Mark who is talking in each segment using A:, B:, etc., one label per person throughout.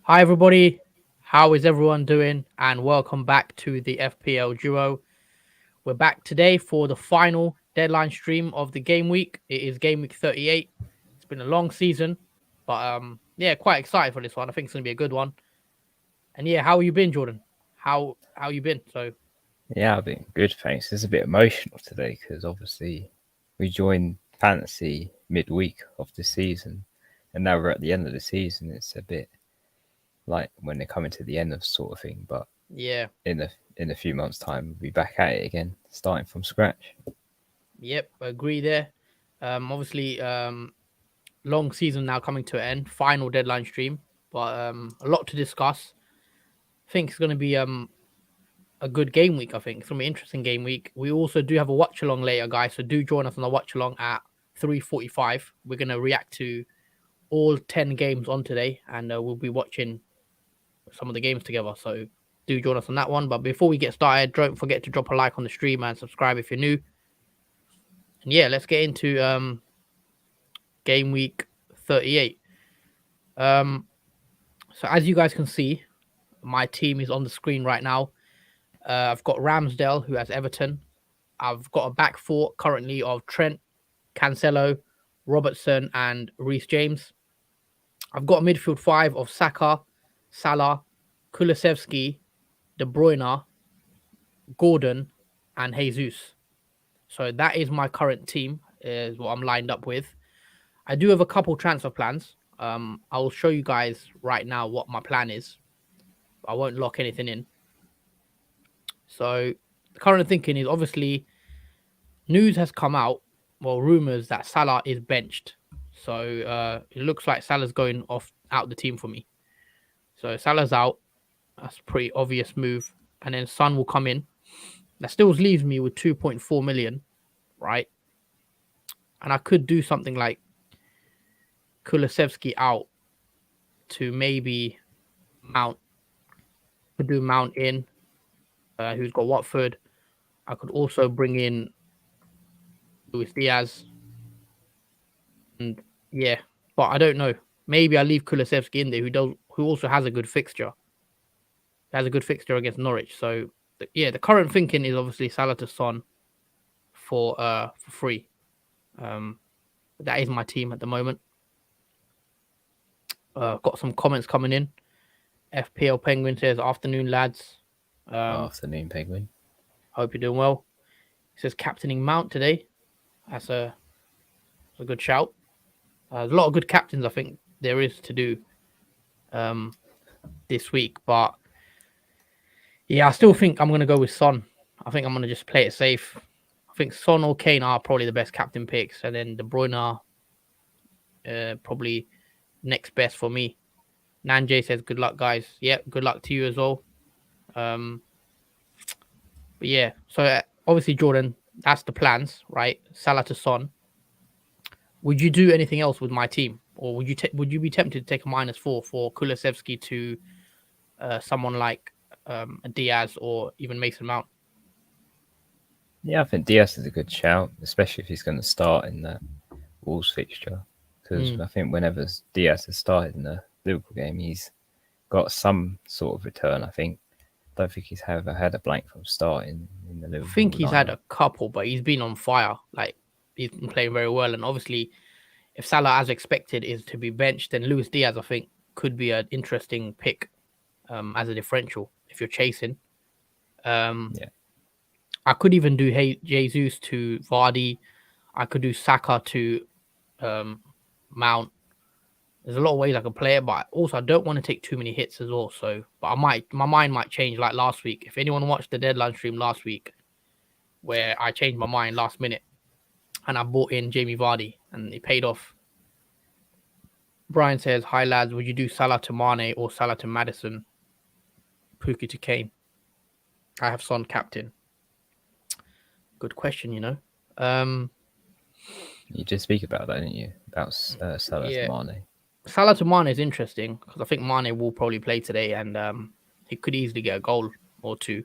A: Hi, everybody. How is everyone doing? And welcome back to the FPL Duo. We're back today for the final deadline stream of the game week. It is game week 38. It's been a long season, but yeah, quite excited for this one. I think it's gonna be a good one. And yeah, how you been, Jordan? How you been? So
B: Yeah, I've been good, thanks. It's a bit emotional today because obviously we joined fantasy midweek of the season, and now we're at the end of the season. It's a bit like when they're coming to the end of sort of thing. But
A: yeah,
B: in a few months' time, we'll be back at it again, starting from scratch.
A: yep, agree there. Obviously, long season now coming to an end. Final deadline stream, but a lot to discuss. I think it's gonna be a good game week. I think it's gonna be an interesting game week. We also do have a watch along later, guys. So do join us on the watch along at 3:45. We're gonna react to all 10 games on today, and we'll be watching some of the games together. So do join us on that one. But before we get started, don't forget to drop a like on the stream and subscribe if you're new. And yeah, let's get into game week 38. Um, so as you guys can see, my team is on the screen right now. I've got Ramsdale, who has Everton. I've got a back four currently of Trent, Cancelo, Robertson, and Reece James. I've got a midfield five of Saka, Salah, Kulusevski, De Bruyne, Gordon, and Jesus. So that is my current team, is what I'm lined up with. I do have a couple transfer plans. I will show you guys right now what my plan is. I won't lock anything in. So the current thinking is obviously news has come out, well, rumors that Salah is benched. So it looks like Salah's going off out the team for me. So Salah's out. That's a pretty obvious move. And then Son will come in. That still leaves me with 2.4 million, right? And I could do something like Kulusevski out to maybe Mount. Could do Mount in, who's got Watford. I could also bring in Luis Diaz. And yeah, but I don't know. Maybe I leave Kulusevski in there, who also has a good fixture. Has a good fixture against Norwich. So yeah, the current thinking is obviously Salah to Son for free. Um, that is my team at the moment. Got some comments coming in. FPL Penguin says, "Afternoon, lads.
B: Afternoon, Penguin.
A: Hope you're doing well." He says, "Captaining Mount today. That's a good shout. There's a lot of good captains I think there is to do um, this week, but yeah, I still think I'm gonna go with Son. I think I'm gonna just play it safe. I think Son or Kane are probably the best captain picks, and then De Bruyne are probably next best for me. Nanjay says, "Good luck, guys." Yeah, good luck to you as well. Um, but yeah, so obviously Jordan, that's the plans, right? Salah to Son. Would you do anything else with my team, or would you be tempted to take a -4 for Kulusevski to someone like Diaz or even Mason Mount?
B: Yeah, I think Diaz is a good shout, especially if he's going to start in the Wolves fixture. Because
A: Mm,
B: I think whenever Diaz has started in the Liverpool game, he's got some sort of return. I think. Don't think he's ever had a blank from starting in the
A: I think
B: Liverpool
A: he's had
B: lineup.
A: a couple, but he's been on fire. Like he's been playing very well, and obviously, if Salah, as expected, is to be benched, then Luis Diaz, I think, could be an interesting pick as a differential if you're chasing. Um,
B: Yeah,
A: I could even do Jesus to Vardy. I could do Saka to um, Mount. There's a lot of ways I could play it, but also I don't want to take too many hits as well. So, but my mind might change like last week. If anyone watched the deadline stream last week, where I changed my mind last minute and I bought in Jamie Vardy and it paid off. Brian says, "Hi lads, would you do Salah to Mane or Salah to Madison, Pookie to Kane?" I have Son captain. Good question, you know. Um,
B: you did speak about that, didn't you? About Salah to
A: yeah,
B: Mane.
A: Salah to Mane is interesting because I think Mane will probably play today and he could easily get a goal or two.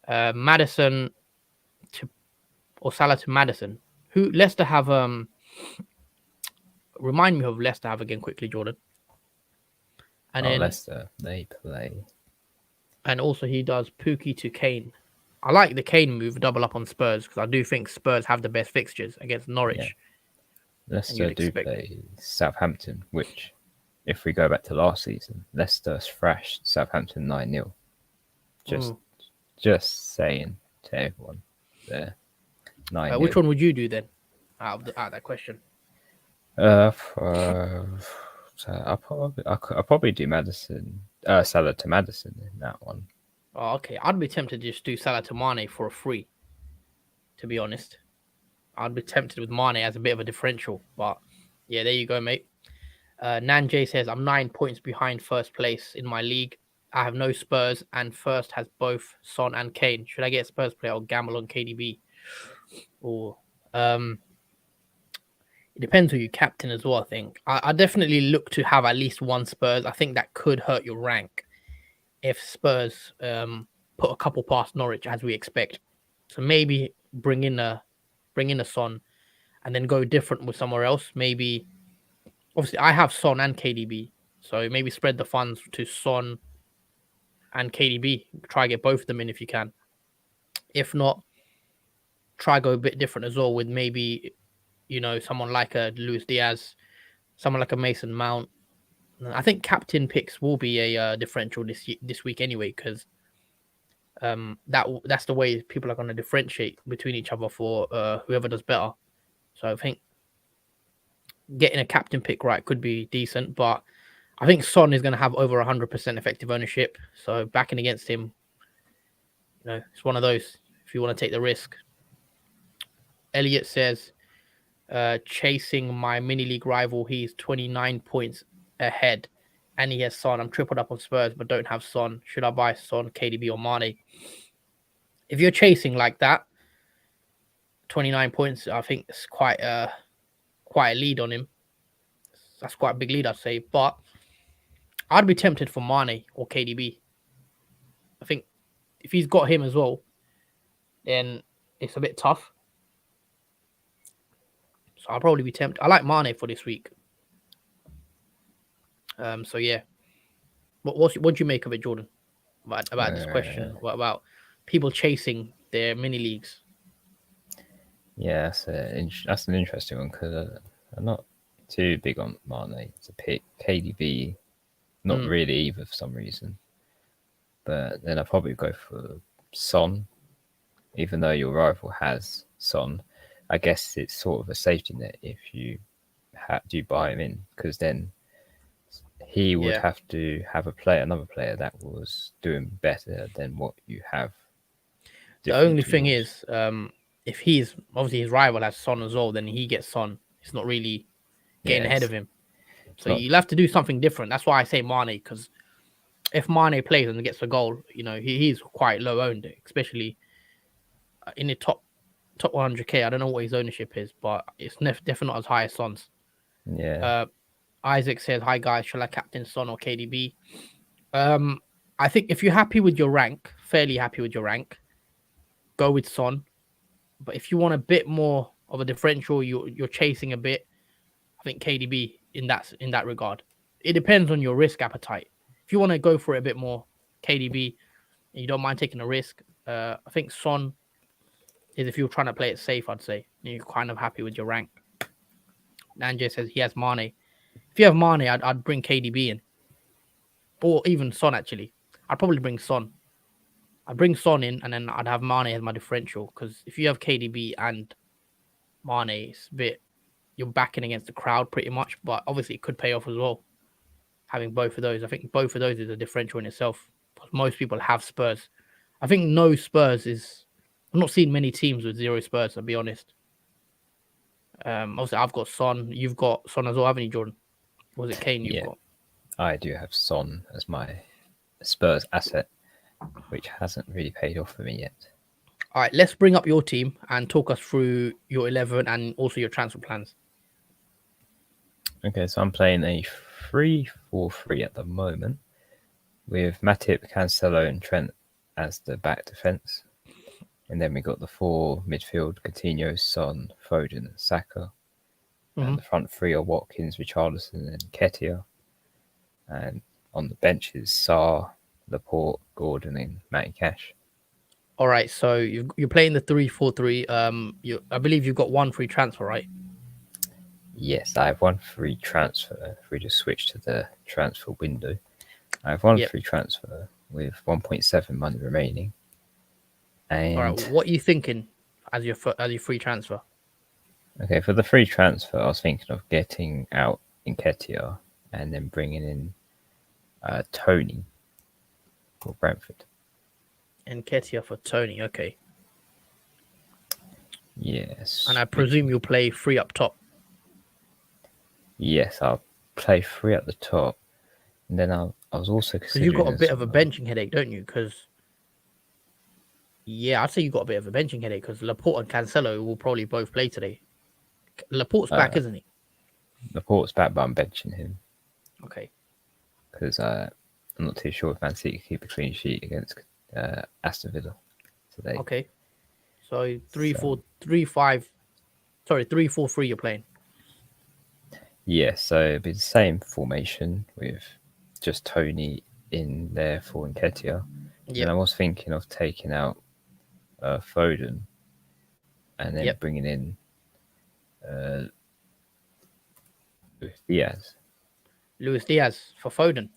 A: Madison to or Salah to Madison. Who Leicester have? Remind me of Leicester have again quickly, Jordan. And
B: Oh,
A: then
B: Leicester, they play.
A: and also he does Pookie to Kane. I like the Kane move, double up on Spurs, because I do think Spurs have the best fixtures against
B: Yeah.
A: Norwich. And
B: Leicester
A: you'd
B: do
A: expect.
B: play Southampton, which, if we go back to last season, Leicester thrashed Southampton 9-0.
A: Mm.
B: Just saying to everyone there. 9-0.
A: Which one would you do then? Out of that question.
B: So I'll probably do Madison, Salah to Madison in that one.
A: Oh, okay. I'd be tempted to just do Salah to Mane for a free. To be honest, I'd be tempted with Mane as a bit of a differential. But yeah, there you go, mate. Nanjay says I'm 9 points behind first place in my league. I have no Spurs, and first has both Son and Kane. Should I get a Spurs player or gamble on KDB? Or it depends who you captain as well. I think I definitely look to have at least one Spurs. I think that could hurt your rank if Spurs put a couple past Norwich as we expect. So maybe bring in a Son and then go different with somewhere else. Maybe obviously I have Son and KDB, so maybe spread the funds to Son and KDB. Try get both of them in if you can. If not, try go a bit different as well with maybe someone like a Luis Diaz, someone like a Mason Mount. I think captain picks will be a differential this week anyway, because that's the way people are going to differentiate between each other for whoever does better. So I think getting a captain pick right could be decent, but I think Son is going to have over 100% effective ownership. So backing against him, it's one of those. If you want to take the risk. Elliot says, chasing my mini league rival, he's 29 points ahead, and he has Son. I'm tripled up on Spurs, but don't have Son. Should I buy Son, KDB, or Mane? If you're chasing like that, 29 points, I think it's quite a lead on him. That's quite a big lead, I'd say. But I'd be tempted for Mane or KDB. I think if he's got him as well, then it's a bit tough. So I'll probably be tempted. I like Mane for this week. So yeah. What do you make of it, Jordan? About this question? What about people chasing their mini leagues?
B: Yeah, that's an interesting one because I'm not too big on Mane to pick. KDB, not really either for some reason. But then I'll probably go for Son, even though your rival has Son. I guess it's sort of a safety net if you do buy him in, because then he would have to have another player that was doing better than what you have.
A: The only thing is, if he's obviously his rival has Son as well, then he gets Son. It's not really getting ahead of him. So you'll have to do something different. That's why I say Mane, because if Mane plays and gets a goal, he's quite low owned, especially in the top 100k. I don't know what his ownership is, but it's definitely not as high as Son's.
B: Yeah.
A: Isaac says, "Hi guys, shall I captain Son or KDB?" I think if you're happy with your rank, fairly happy with your rank, go with Son. But if you want a bit more of a differential, you're chasing a bit, I think KDB in that regard. It depends on your risk appetite. If you want to go for it a bit more, KDB, and you don't mind taking a risk, I think Son is, if you're trying to play it safe, I'd say you're kind of happy with your rank. Nanjay says he has Mane. If you have Mane, I'd bring KDB in, or even Son. Actually, I'd probably bring Son. I'd bring Son in, and then I'd have Mane as my differential. Because if you have KDB and Mane, it's a bit, you're backing against the crowd pretty much. But obviously, it could pay off as well. Having both of those, I think both of those is a differential in itself. Because most people have Spurs. I think no Spurs is. I'm not seeing many teams with 0 Spurs. I'll be honest. Obviously, I've got Son. You've got Son as well, haven't you, Jordan? Or was it Kane you've got?
B: I do have Son as my Spurs asset, which hasn't really paid off for me yet.
A: All right, let's bring up your team and talk us through your 11 and also your transfer plans.
B: Okay, so I'm playing a 3-4-3 at the moment with Matip, Cancelo, and Trent as the back defence. And then we got the 4 midfield: Coutinho, Son, Foden, and Saka. And the front 3 are Watkins, Richarlison, and Nketiah. And on the bench is Sarr, Laporte, Gordon, and Matty Cash.
A: All right, so you're playing the 3-4-3. I believe you've got one free transfer, right?
B: Yes, I have one free transfer. If we just switch to the transfer window, I have one
A: Yep.
B: free transfer with 1.7 money remaining. And
A: All right, what are you thinking as your free transfer?
B: okay, for the free transfer, I was thinking of getting out Nketiah and then bringing in Tony for Brentford.
A: And Ketia for Tony, okay.
B: Yes.
A: And I presume you'll play free up top.
B: Yes, I'll play free at the top. And then I was also
A: Because you've
B: considering
A: got a bit of a benching headache, don't you? Because yeah, I'd say you've got a bit of a benching headache because Laporte and Cancelo will probably both play today. Laporte's back, isn't he?
B: Laporte's back, but I'm benching him.
A: Okay.
B: Because I'm not too sure if Man City can keep a clean sheet against Aston Villa today.
A: Okay. So 3-4-3-5. Sorry, 3-4-3 you're playing.
B: Yeah, so it'd be the same formation with just Tony in there for Nketiah.
A: Yeah.
B: And I was thinking of taking out Foden and then bringing in Diaz.
A: Luis Diaz for Foden.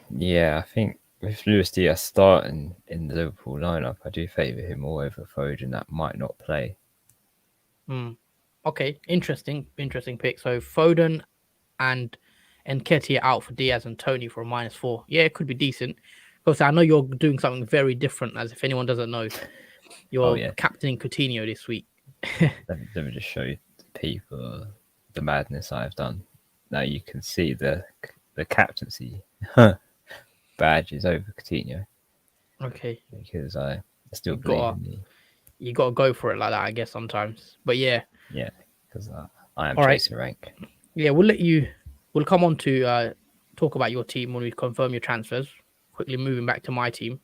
B: Yeah, I think with Luis Diaz starting in the Liverpool lineup, I do favour him more over Foden that might not play.
A: Okay, interesting pick. So Foden and Nketiah out for Diaz and Tony for a -4. Yeah, it could be decent. Because I know you're doing something very different. As if anyone doesn't know, you're captaining Coutinho this week.
B: let me just show you the people the madness I've done. Now you can see the captaincy badges over Coutinho.
A: Okay.
B: Because I still believe in me.
A: You gotta go for it like that, I guess, sometimes. But yeah.
B: Yeah, because I am
A: All
B: chasing rank.
A: Yeah, we'll come on to talk about your team when we confirm your transfers. Quickly moving back to my team.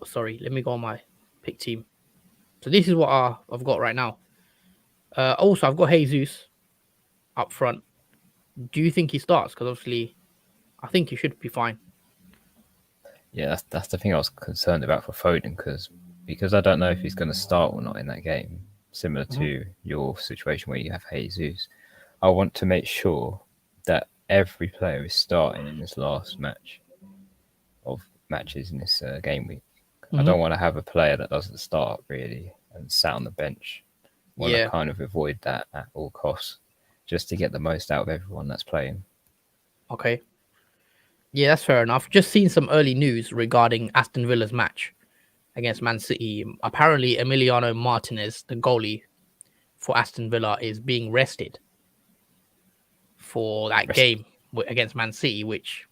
A: Sorry, let me go on my pick team. So this is what I've got right now. Also, I've got Jesus up front. Do you think he starts? Because obviously, I think he should be fine.
B: Yeah, that's the thing I was concerned about for Foden because I don't know if he's going to start or not in that game. Similar to your situation where you have Jesus, I want to make sure that every player is starting in this last match of matches in this game week. I don't want to have a player that doesn't start really and sat on the bench. I want to kind of avoid that at all costs, just to get the most out of everyone that's playing.
A: Okay. Yeah, that's fair enough. Just seen some early news regarding Aston Villa's match against Man City. Apparently, Emiliano Martinez, the goalie for Aston Villa, is being rested for that game against Man City. Which,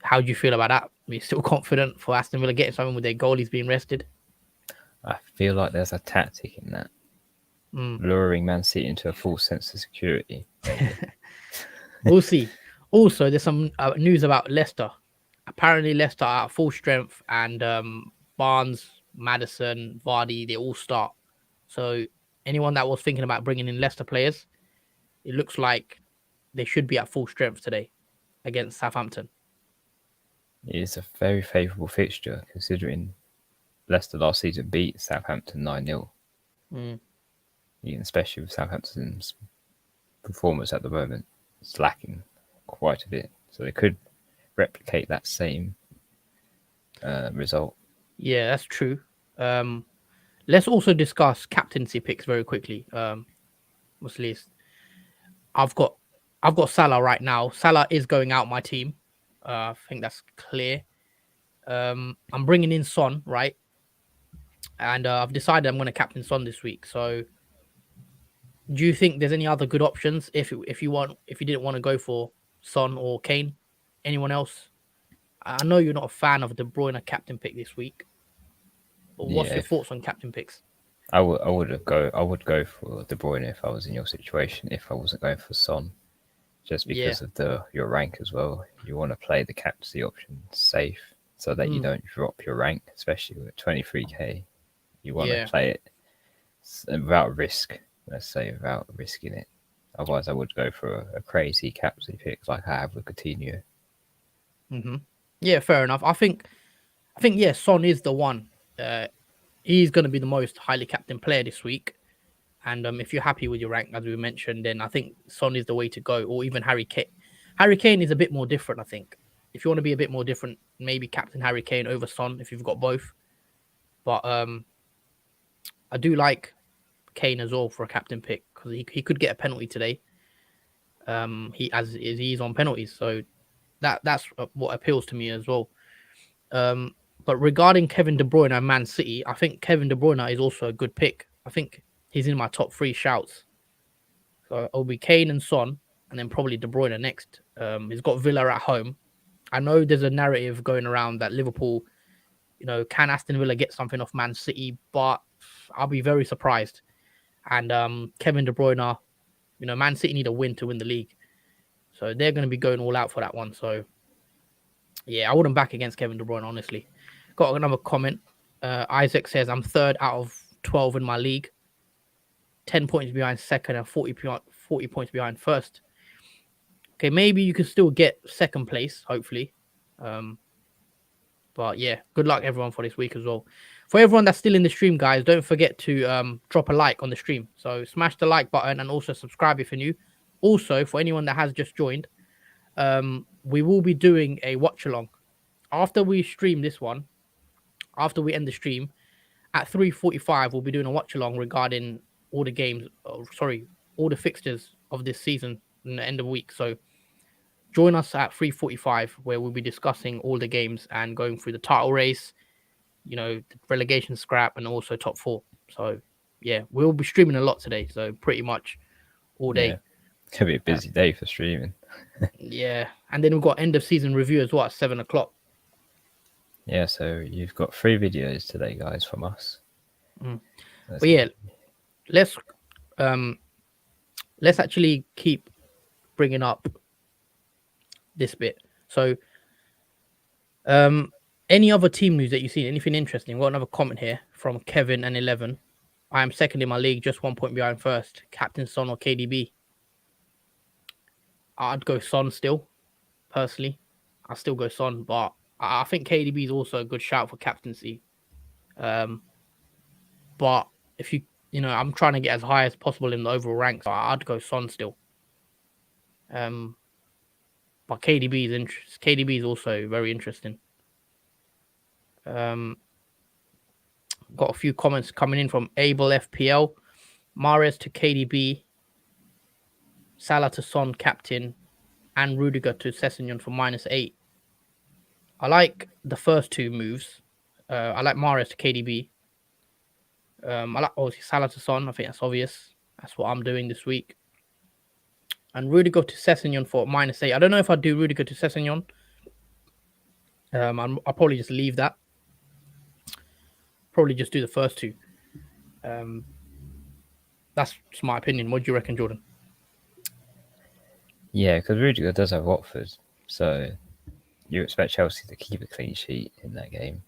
A: how do you feel about that? Are you still confident for Aston Villa getting something with their goalies being rested?
B: I feel like there's a tactic in that, luring Man City into a false sense of security.
A: We'll see. Also, there's some news about Leicester. Apparently, Leicester are at full strength, and Barnes, Maddison, Vardy, they all start. So, anyone that was thinking about bringing in Leicester players, it looks like they should be at full strength today against Southampton.
B: It is a very favourable fixture considering Leicester last season beat Southampton 9-0. Especially with Southampton's performance at the moment, it's lacking quite a bit. So they could replicate that same result.
A: Yeah, that's true. Let's also discuss captaincy picks very quickly. What's the list? I've got Salah right now. Salah is going out my team. I think that's clear. I'm bringing in Son, right? And I've decided I'm going to captain Son this week. So, do you think there's any other good options if you didn't want to go for Son or Kane? Anyone else? I know you're not a fan of De Bruyne captain pick this week, but what's your thoughts on captain picks?
B: I would go for De Bruyne if I was in your situation. If I wasn't going for Son, just because of your rank as well. You want to play the captaincy option safe so that you don't drop your rank, especially with 23k. You want to play it without risk. Let's say without risking it. Otherwise, I would go for a crazy captaincy pick like I have with Coutinho.
A: Yeah, fair enough. I think yeah, Son is the one. He's going to be the most highly captain player this week. And if you're happy with your rank, as we mentioned, then I think Son is the way to go, or even Harry Kane. Harry Kane is a bit more different, I think. If you want to be a bit more different, maybe captain Harry Kane over Son if you've got both. But I do like Kane as well for a captain pick because he could get a penalty today. He's on penalties, so that's what appeals to me as well. Um, but regarding Kevin De Bruyne and Man City, I think Kevin De Bruyne is also a good pick. I think he's in my top 3 shouts. So it'll be Kane and Son, and then probably De Bruyne next. He's got Villa at home. I know there's a narrative going around that Liverpool, can Aston Villa get something off Man City? But I'll be very surprised. And Kevin De Bruyne, Man City need a win to win the league. So they're going to be going all out for that one. So, yeah, I wouldn't back against Kevin De Bruyne, honestly. Got another comment. Isaac says, I'm 3rd out of 12 in my league. 10 points behind 2nd and 40 points behind 1st. Okay, maybe you can still get 2nd place, hopefully. But yeah, good luck everyone for this week as well. For everyone that's still in the stream, guys, don't forget to drop a like on the stream. So smash the like button and also subscribe if you're new. Also, for anyone that has just joined, we will be doing a watch along after we stream this one. After we end the stream at 3:45, we'll be doing a watch along regarding all the games. All the fixtures of this season in the end of the week. So join us at 3:45, where we'll be discussing all the games and going through the title race, the relegation scrap, and also top 4. So yeah, we'll be streaming a lot today. So pretty much all day.
B: Yeah. It's going to be a busy day for streaming.
A: Yeah. And then we've got end of season review as well at 7:00.
B: Yeah, so you've got 3 videos today, guys, from us.
A: But yeah, let's actually keep bringing up this bit. So any other team news that you've seen, anything interesting? We've got another comment here from Kevin and 11. I am 2nd in my league, just 1 point behind 1st. Captain Son or KDB? I'd go Son still, personally. I'll still go Son, but I think KDB is also a good shout for captaincy. But if I'm trying to get as high as possible in the overall ranks, so I'd go Son still. But KDB is also very interesting. Got a few comments coming in from Abel FPL. Mahrez to KDB, Salah to Son captain, and Rudiger to Sessegnon for -8. I like the first 2 moves. I like Mahrez to KDB. I like obviously Salah to Son. I think that's obvious. That's what I'm doing this week. And Rudiger to Sessegnon for -8. I don't know if I'd do Rudiger to Sessegnon. I'll probably just leave that. Probably just do the first 2. That's just my opinion. What do you reckon, Jordan?
B: Yeah, because Rudiger does have Watford, so you expect Chelsea to keep a clean sheet in that game,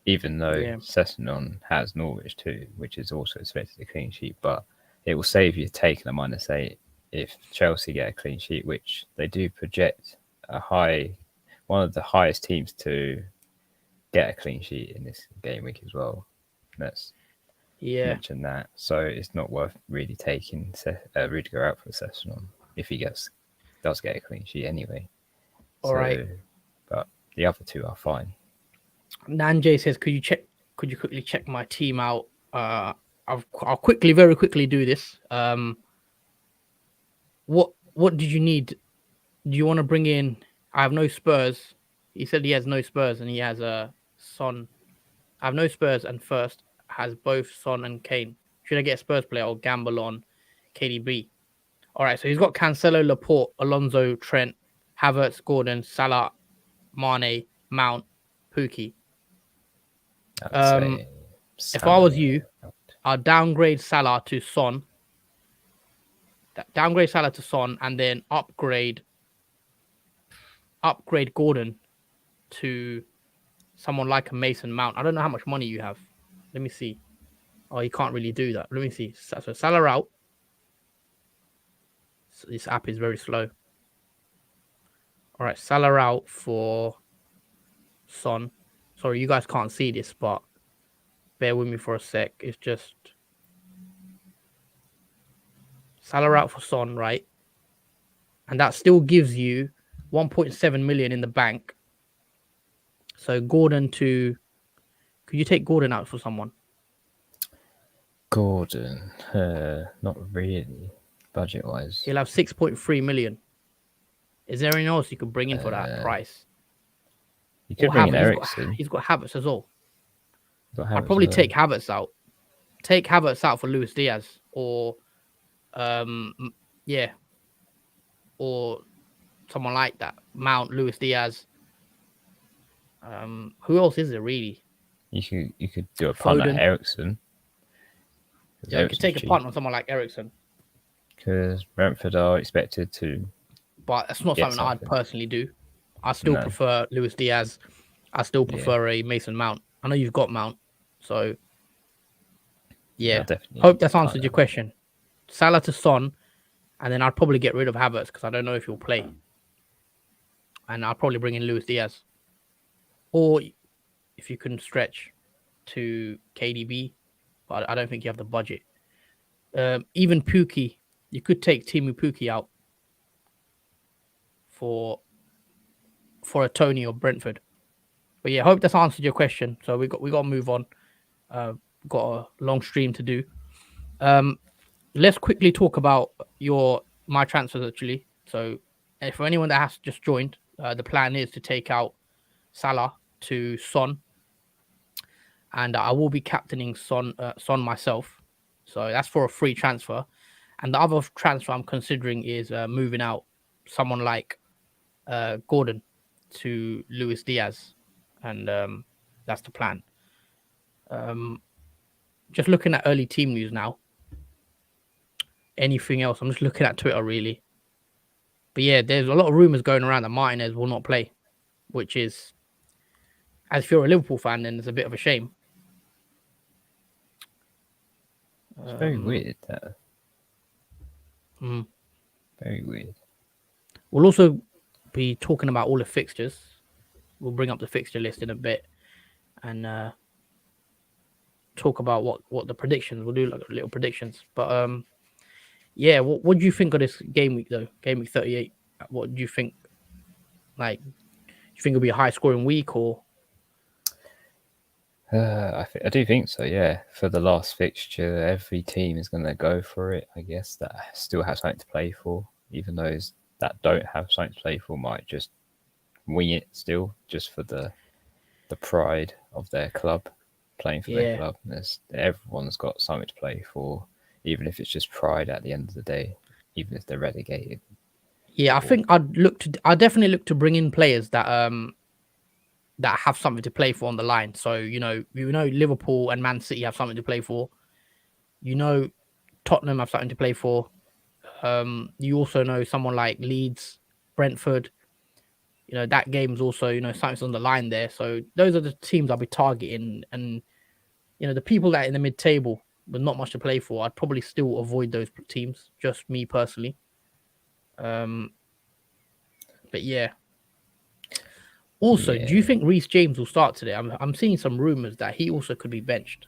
B: even though Sessegnon has Norwich too, which is also expected a clean sheet. But it will save you taking a -8 if Chelsea get a clean sheet, which they do project one of the highest teams to get a clean sheet in this game week as well. Let's mention that. So it's not worth really taking Rudiger out for Sessegnon if he does get a clean sheet anyway.
A: All right.
B: But the other 2 are fine.
A: Nanjay says, could you quickly check my team out? I'll very quickly do this. What did you need? Do you want to bring in? I have no Spurs. He said he has no Spurs and he has a Son. I have no Spurs and first has both Son and Kane. Should I get a Spurs player or gamble on KDB? All right, so he's got Cancelo, Laporte, Alonso, Trent, Havertz, Gordon, Salah, Mane, Mount, Pookie. If I was you, I'd downgrade Salah to Son. And then upgrade Gordon to someone like a Mason Mount. I don't know how much money you have. Let me see. Oh, you can't really do that. Let me see. So Salah out. This app is very slow. All right, Salah out for Son. Sorry, you guys can't see this, but bear with me for a sec. It's just Salah out for Son, right? And that still gives you 1.7 million in the bank. So Gordon to, could you take Gordon out for someone?
B: Gordon, not really, budget wise.
A: He'll have 6.3 million. Is there anything else you could bring in for that price?
B: You could bring in Eriksen.
A: He's got Havertz as well. I'd
B: Havertz
A: probably
B: as well.
A: take Havertz out. Take Havertz out for Luis Diaz, or yeah, or someone like that. Mount, Luis Diaz. Who else is there really?
B: You could do a punt at Eriksen.
A: Yeah, you could take a punt on someone like Eriksen.
B: Because Brentford are expected to.
A: But that's not something I'd personally do. I still prefer Luis Diaz. I still prefer a Mason Mount. I know you've got Mount, so yeah. Hope that's answered your question. Salah to Son, and then I'd probably get rid of Havertz because I don't know if he'll play. And I'll probably bring in Luis Diaz. Or if you can stretch to KDB, but I don't think you have the budget. Even Pukki, you could take Timu Pukki out for a Tony or Brentford. But yeah, I hope that's answered your question. So we got to move on. Got a long stream to do. Let's quickly talk about my transfers actually. So for anyone that has just joined, the plan is to take out Salah to Son, and I will be captaining Son myself. So that's for a free transfer. And the other transfer I'm considering is moving out someone like Gordon to Luis Diaz, and that's the plan. Just looking at early team news now. Anything else? I'm just looking at Twitter really. But yeah, there's a lot of rumors going around that Martinez will not play, which is, as if you're a Liverpool fan, then it's a bit of a shame.
B: It's very weird. Very weird.
A: We'll also be talking about all the fixtures. We'll bring up the fixture list in a bit and talk about what the predictions. We'll do like little predictions. But yeah, what do you think of this game week though? Game week 38. What do you think? Like, do you think it'll be a high scoring week or?
B: I do think so. Yeah, for the last fixture, every team is going to go for it. I guess that still have something to play for, even those that don't have something to play for might just wing it still, just for the pride of their club, playing for their club. Everyone's got something to play for, even if it's just pride at the end of the day, even if they're relegated.
A: Yeah, I think I'd definitely look to bring in players that that have something to play for on the line. So, you know, Liverpool and Man City have something to play for. You know, Tottenham have something to play for. You also know someone like Leeds, Brentford. You know, that game's also, you know, something's on the line there. So those are the teams I'll be targeting. And, you know, the people that are in the mid-table with not much to play for, I'd probably still avoid those teams, just me personally. But yeah. Also, do you think Reece James will start today? I'm seeing some rumors that he also could be benched.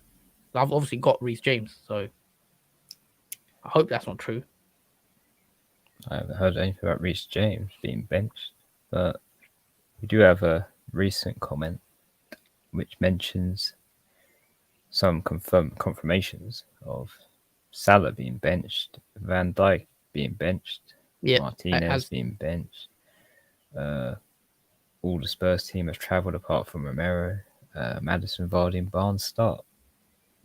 A: I've obviously got Reece James, so I hope that's not true.
B: I haven't heard anything about Reece James being benched, but we do have a recent comment which mentions some confirmations of Salah being benched, Van Dijk being benched, Martinez being benched. All the Spurs team have travelled apart from Romero, Maddison, Vardy, and Barnes start.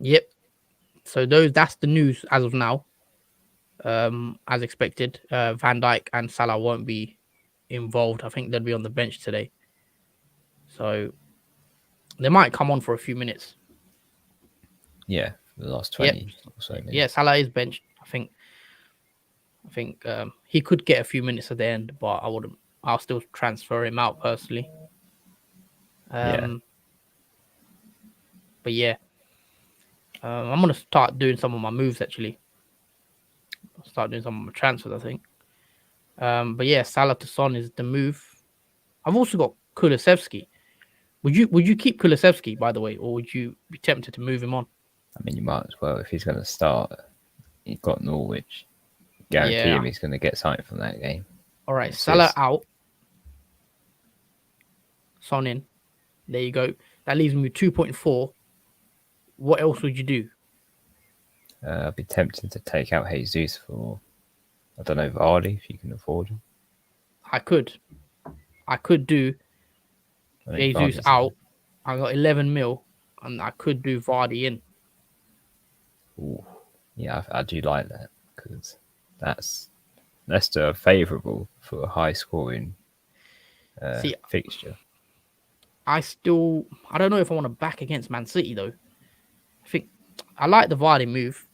A: Yep. So that's the news as of now. As expected, Van Dijk and Salah won't be involved. I think they'll be on the bench today. So they might come on for a few minutes.
B: Yeah, the last 20 or so minutes.
A: Yeah, Salah is benched. I think he could get a few minutes at the end, but I'll still transfer him out personally. But yeah, I'm gonna start doing some of my moves actually. I'll start doing some of my transfers, I think. But yeah, Salah to Son is the move. I've also got Kulusevski. Would you keep Kulusevski, by the way, or would you be tempted to move him on?
B: I mean, you might as well if he's going to start. He's got Norwich. Guarantee
A: Yeah.
B: him he's going to get something from that game.
A: All right, Salah
B: Assist.
A: out, Son in. There you go. That leaves me with 2.4. What else would you do?
B: I'd be tempted to take out Jesus for, I don't know, Vardy if you can afford him.
A: I could do
B: I think
A: Jesus
B: Vardy's
A: out. I got 11 mil, and I could do Vardy in.
B: Ooh, yeah, I do like that because that's Leicester are favourable for a high scoring
A: See,
B: fixture.
A: I don't know if I want to back against Man City though. I think I like the Vardy move.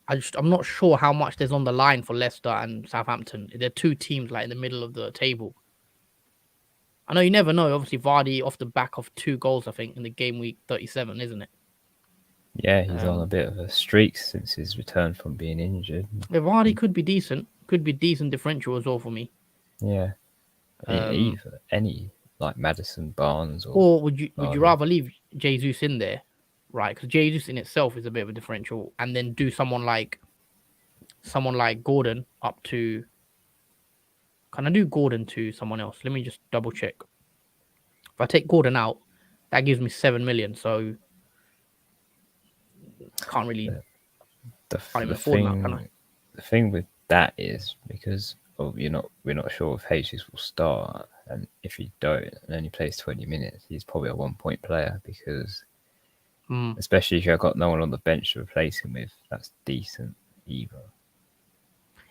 A: I'm not sure how much there's on the line for Leicester and Southampton. They're two teams like in the middle of the table. I know you never know. Obviously, Vardy off the back of 2 goals, I think, in the game week 37, isn't it?
B: Yeah, he's on a bit of a streak since his return from being injured.
A: Yeah, Vardy could be decent. Could be decent differential as well for me.
B: Yeah, either any like Madison, Barnes,
A: or would you
B: Vardy.
A: rather leave Jesus in there, right? Because Jesus in itself is a bit of a differential, and then do someone like Gordon up to. Can I do Gordon to someone else? Let me just double check. If I take Gordon out, that gives me 7 million. So can't really can't even afford that, can I?
B: The thing with that is because we're not sure if Jesus will start, and if he don't and only plays 20 minutes, he's probably a 1-point player because especially if you've got no one on the bench to replace him with, that's decent either.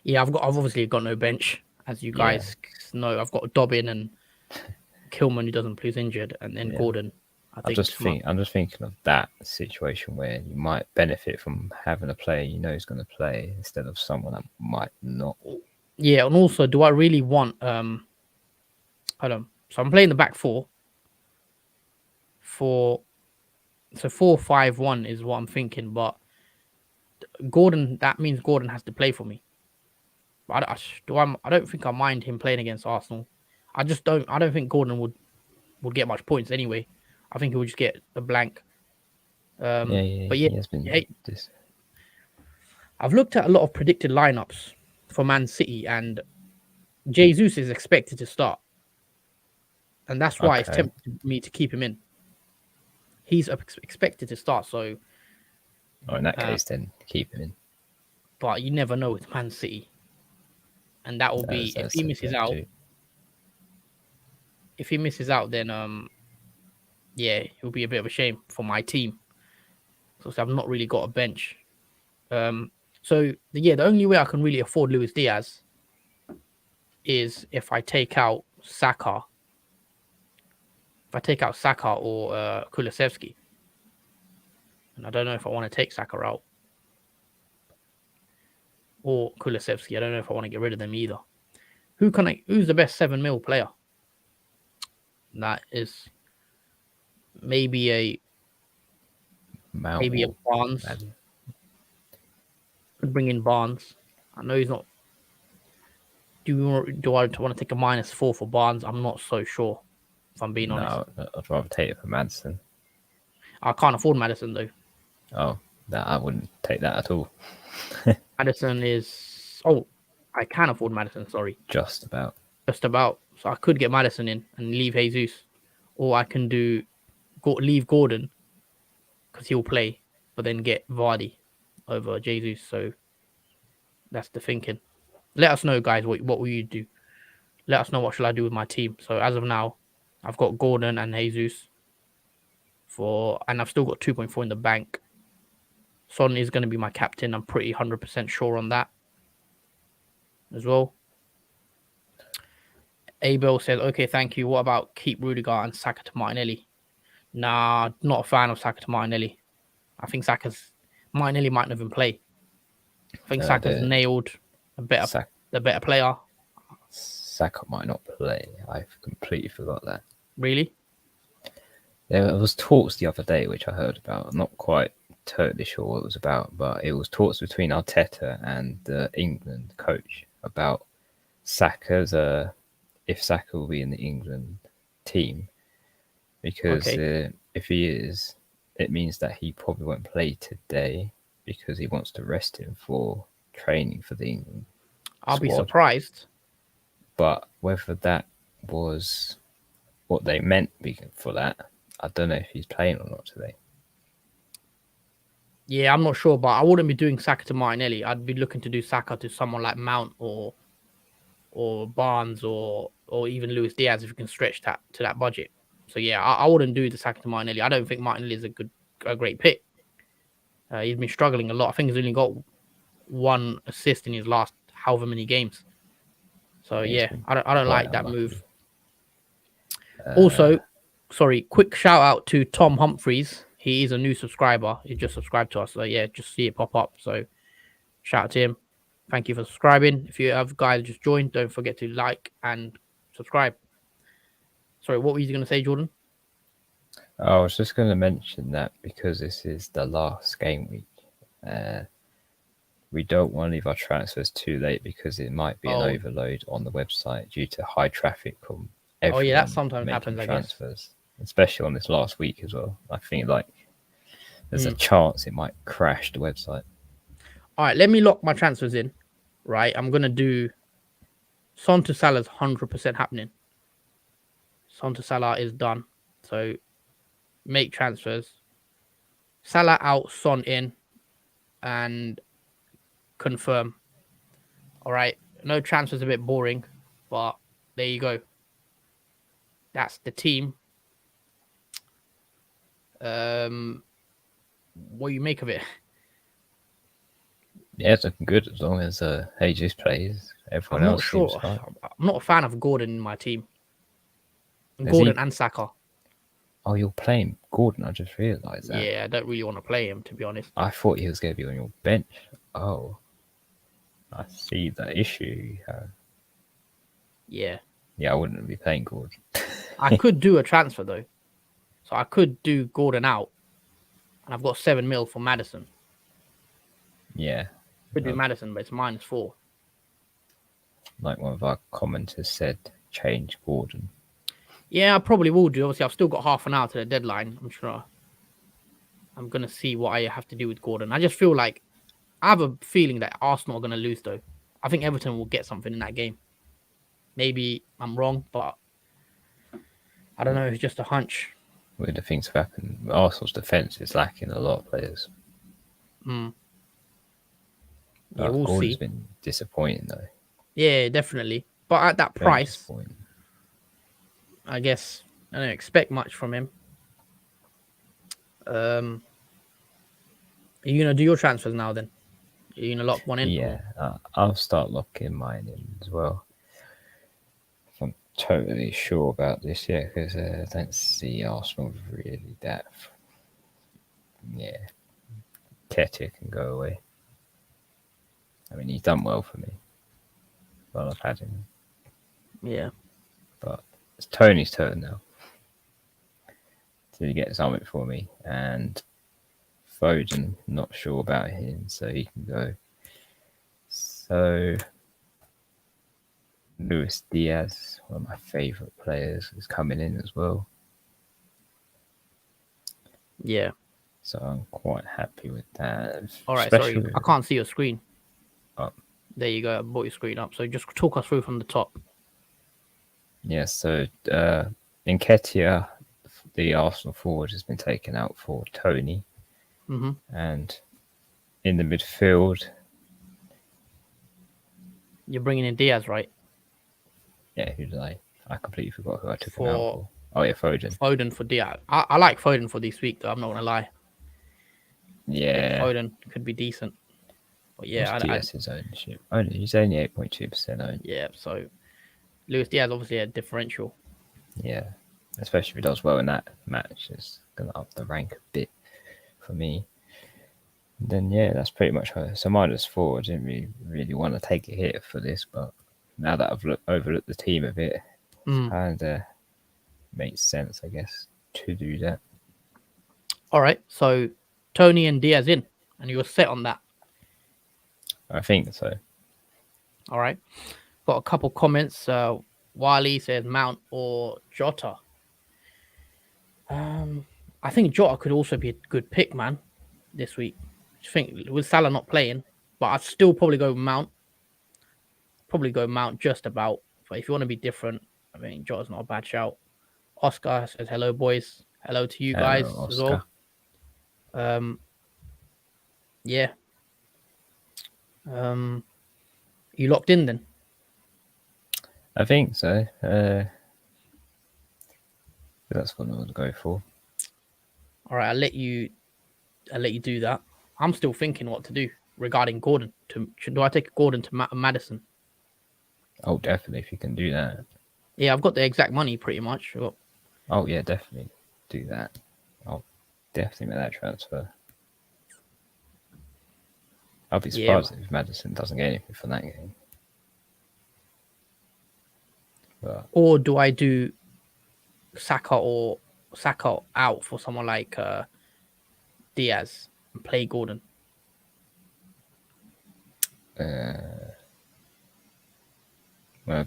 A: Yeah, I've obviously got no bench, as you guys know. I've got Dobbin and Kilman who doesn't play, injured, and then Gordon.
B: I'm just thinking of that situation where you might benefit from having a player you know is going to play instead of someone that might not.
A: Yeah, and also, do I really want hold on. So I'm playing the back 4. So 4-5-1 is what I'm thinking, but Gordon, that means Gordon has to play for me. I don't think I mind him playing against Arsenal. I don't think Gordon would get much points anyway. I think he would just get a blank. But yeah,
B: he has been
A: I've looked at a lot of predicted lineups for Man City, and Jesus is expected to start, and that's why it's tempted me to keep him in. He's expected to start, so.
B: In that case, then keep him in.
A: But you never know with Man City, and that will be if he misses out. If he misses out, then it will be a bit of a shame for my team. So I've not really got a bench. So the only way I can really afford Luis Diaz is if I take out Saka. If I take out Saka or Kulusevski. And I don't know if I want to take Saka out. Or Kulusevski. I don't know if I want to get rid of them either. Who's the best 7 mil player? That is maybe a Barnes. Could bring in Barnes. I know he's not. Do I want to take a -4 for Barnes? I'm not so sure. If I'm being honest.
B: No, I'd rather take it for Madison.
A: I can't afford Madison though.
B: Oh, I wouldn't take that at all.
A: Madison is. Oh, I can afford Madison. Sorry.
B: Just about.
A: So I could get Madison in and leave Jesus, or I can leave Gordon because he'll play, but then get Vardy over Jesus. So that's the thinking. Let us know, guys. What will you do? Let us know what shall I do with my team. So as of now, I've got Gordon and Jesus and I've still got 2.4 in the bank. Son is going to be my captain. I'm pretty 100% sure on that as well. Abel says, okay, thank you. What about keep Rudiger and Saka to Martinelli? Nah, not a fan of Saka to Martinelli. I think Martinelli might not even play. I think Saka's nailed the better player.
B: Saka might not play. I completely forgot that.
A: Really?
B: There was talks the other day, which I heard about. I'm not quite totally sure what it was about, but it was talks between Arteta and the England coach about Saka's if Saka will be in the England team, because if he is, it means that he probably won't play today because he wants to rest him for training for the England
A: I'll
B: squad.
A: be surprised.
B: But whether that was what they meant for that, I don't know if he's playing or not today.
A: Yeah, I'm not sure, but I wouldn't be doing Saka to Martinelli. I'd be looking to do Saka to someone like Mount or Barnes or even Luis Diaz if you can stretch that to that budget. So yeah, I wouldn't do the Saka to Martinelli. I don't think Martinelli is a great pick. He's been struggling a lot. I think he's only got 1 assist in his last however many games. So yeah, I don't like that move. Also, sorry, quick shout out to Tom Humphreys. He is a new subscriber. He just subscribed to us. So yeah, just see it pop up. So shout out to him. Thank you for subscribing. If you have guys just joined, don't forget to like and subscribe. Sorry, what were you going to say, Jordan?
B: I was just going to mention that because this is the last game week, we don't want to leave our transfers too late because it might be an overload on the website due to high traffic from everyone.
A: Oh yeah, that sometimes happens.
B: Transfers,
A: I guess,
B: especially on this last week as well. I think there's a chance it might crash the website.
A: All right, let me lock my transfers in. Right, I'm gonna do Son to Salah's 100% happening. Son to Salah is done. So make transfers. Salah out, Son in, and confirm. All right, no transfers, a bit boring, but there you go. That's the team. What do you make of it?
B: Yeah, it's looking good as long as Jesus plays. Everyone else seems fine.
A: I'm not a fan of Gordon in my team. Gordon and Saka.
B: Oh, you're playing Gordon? I just realised that.
A: Yeah, I don't really want to play him, to be honest.
B: I thought he was going to be on your bench. Oh, I see the issue you have.
A: Yeah.
B: Yeah, I wouldn't be playing Gordon.
A: I could do a transfer, though. So I could do Gordon out. And I've got 7 mil for Maddison.
B: Yeah.
A: Could do Maddison, but it's -4.
B: Like one of our commenters said, change Gordon.
A: Yeah, I probably will do. Obviously, I've still got half an hour to the deadline. I'm sure I'm going to see what I have to do with Gordon. I just feel like I have a feeling that Arsenal are going to lose, though. I think Everton will get something in that game. Maybe I'm wrong, but I don't know. It's just a hunch.
B: Weird things have happened. Arsenal's defence is lacking a lot of players.
A: Yeah, we'll
B: Gordon's
A: see.
B: been disappointing, though.
A: Yeah, definitely. But at that price, I guess I don't expect much from him. Are you going to do your transfers now, then? Are you going to lock one in?
B: Yeah, I'll start locking mine in as well. I'm totally sure about this, yeah, because I don't see Arsenal really that. Yeah, Ketia can go away. I mean, he's done well for me. Well, I've had him.
A: Yeah.
B: But it's Tony's turn now to get something for me. And Foden, not sure about him, so he can go. So, Luis Diaz, one of my favourite players, is coming in as well.
A: Yeah.
B: So I'm quite happy with that.
A: All right, sorry. I can't see your screen.
B: Oh.
A: There you go. I brought your screen up. So just talk us through from the top.
B: Yeah, so Nketiah, the Arsenal forward, has been taken out for Tony.
A: Mm-hmm.
B: And in the midfield...
A: You're bringing in Diaz, right?
B: Yeah, who did I completely forgot who I took him out for. Oh, yeah, Foden.
A: Foden for Diaz. I like Foden for this week, though. I'm not going to lie.
B: Yeah.
A: Foden could be decent. But yeah,
B: Diaz's ownership? He's only 8.2% owned.
A: Yeah, so Luis Diaz obviously a differential.
B: Yeah, especially if he does well in that match. It's going to up the rank a bit for me. And then, yeah, that's pretty much her. So -4. I didn't really want to take a hit for this, but now that I've overlooked the team a bit, it kind of makes sense, I guess, to do that.
A: All right, so Tony and Diaz in, and you're set on that.
B: I think so.
A: All right. Got a couple comments. Wally says Mount or Jota. I think Jota could also be a good pick, man, this week. I think with Salah not playing, but I'd still probably go Mount. Probably go Mount just about. But if you want to be different, I mean, Jota's not a bad shout. Oscar says hello, boys. Hello to you guys
B: Hello,
A: as well.
B: Oscar.
A: Yeah. You locked in then?
B: I think so. That's what I would go for.
A: All right, I'll let you do that. I'm still thinking what to do regarding Gordon. Do I take Gordon to Madison?
B: Oh, definitely, if you can do that.
A: Yeah, I've got the exact money pretty much.
B: Oh, yeah, definitely do that. I'll definitely make that transfer. I'll be surprised if Madison doesn't get anything from that game. But...
A: Or do I do Saka out for someone like Diaz and play Gordon?
B: Well,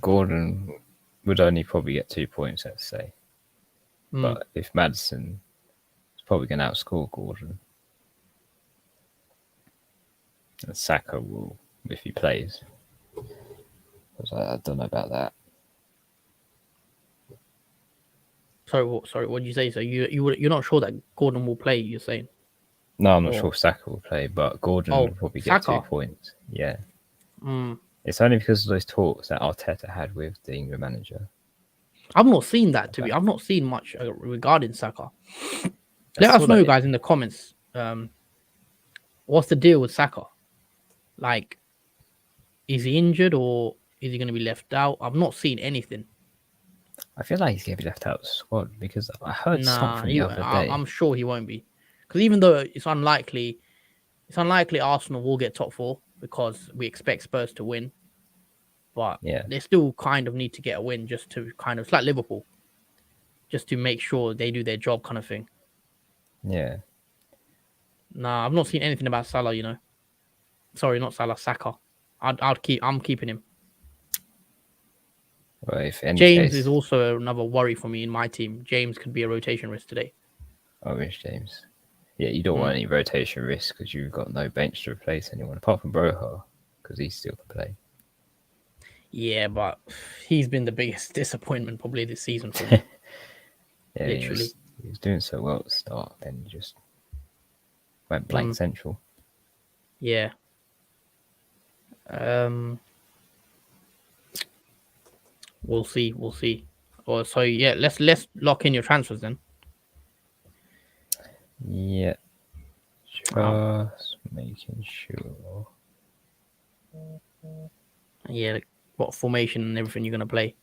B: Gordon would only probably get 2 points, let's say. But if Madison is probably going to outscore Gordon, and Saka will, if he plays. Because I don't know about that.
A: Sorry, what did you say? So you're not sure that Gordon will play? You're saying?
B: No, I'm not sure Saka will play, but Gordon will probably get
A: Saka.
B: 2 points. Yeah. It's only because of those talks that Arteta had with the England manager.
A: I've not seen that, I've not seen much regarding Saka. Let us know, guys, in the comments. What's the deal with Saka? Like, is he injured or is he going to be left out? I've not seen anything.
B: I feel like he's going to be left out of the squad because I heard something the other day.
A: I'm sure he won't be. Because even though it's unlikely Arsenal will get top 4 because we expect Spurs to win. But they still kind of need to get a win just to it's like Liverpool, just to make sure they do their job kind of thing.
B: Yeah.
A: Nah, I've not seen anything about Salah, you know. Sorry, not Salah, Saka. I'm keeping him.
B: Well,
A: James is also another worry for me in my team. James could be a rotation risk today.
B: Oh, Rich James. Yeah, you don't want any rotation risk because you've got no bench to replace anyone apart from Broha because he still can play.
A: Yeah, but he's been the biggest disappointment probably this season for me.
B: Yeah, literally. He was doing so well at the start, then he just went blank central.
A: Yeah. We'll see. So yeah, let's lock in your transfers then.
B: Yeah. Just making sure.
A: Yeah, what formation and everything you're gonna play.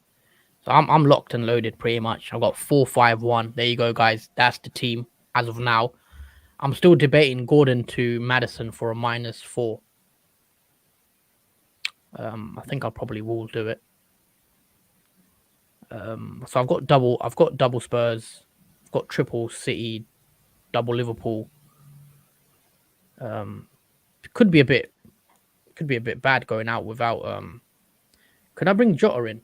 A: So I'm locked and loaded pretty much. I've got 4-5-1. There you go, guys. That's the team as of now. I'm still debating Gordon to Madison for a -4. I think I probably will do it. So I've got double Spurs, I've got triple City, double Liverpool. Could be a bit bad going out without. Can I bring Jota in?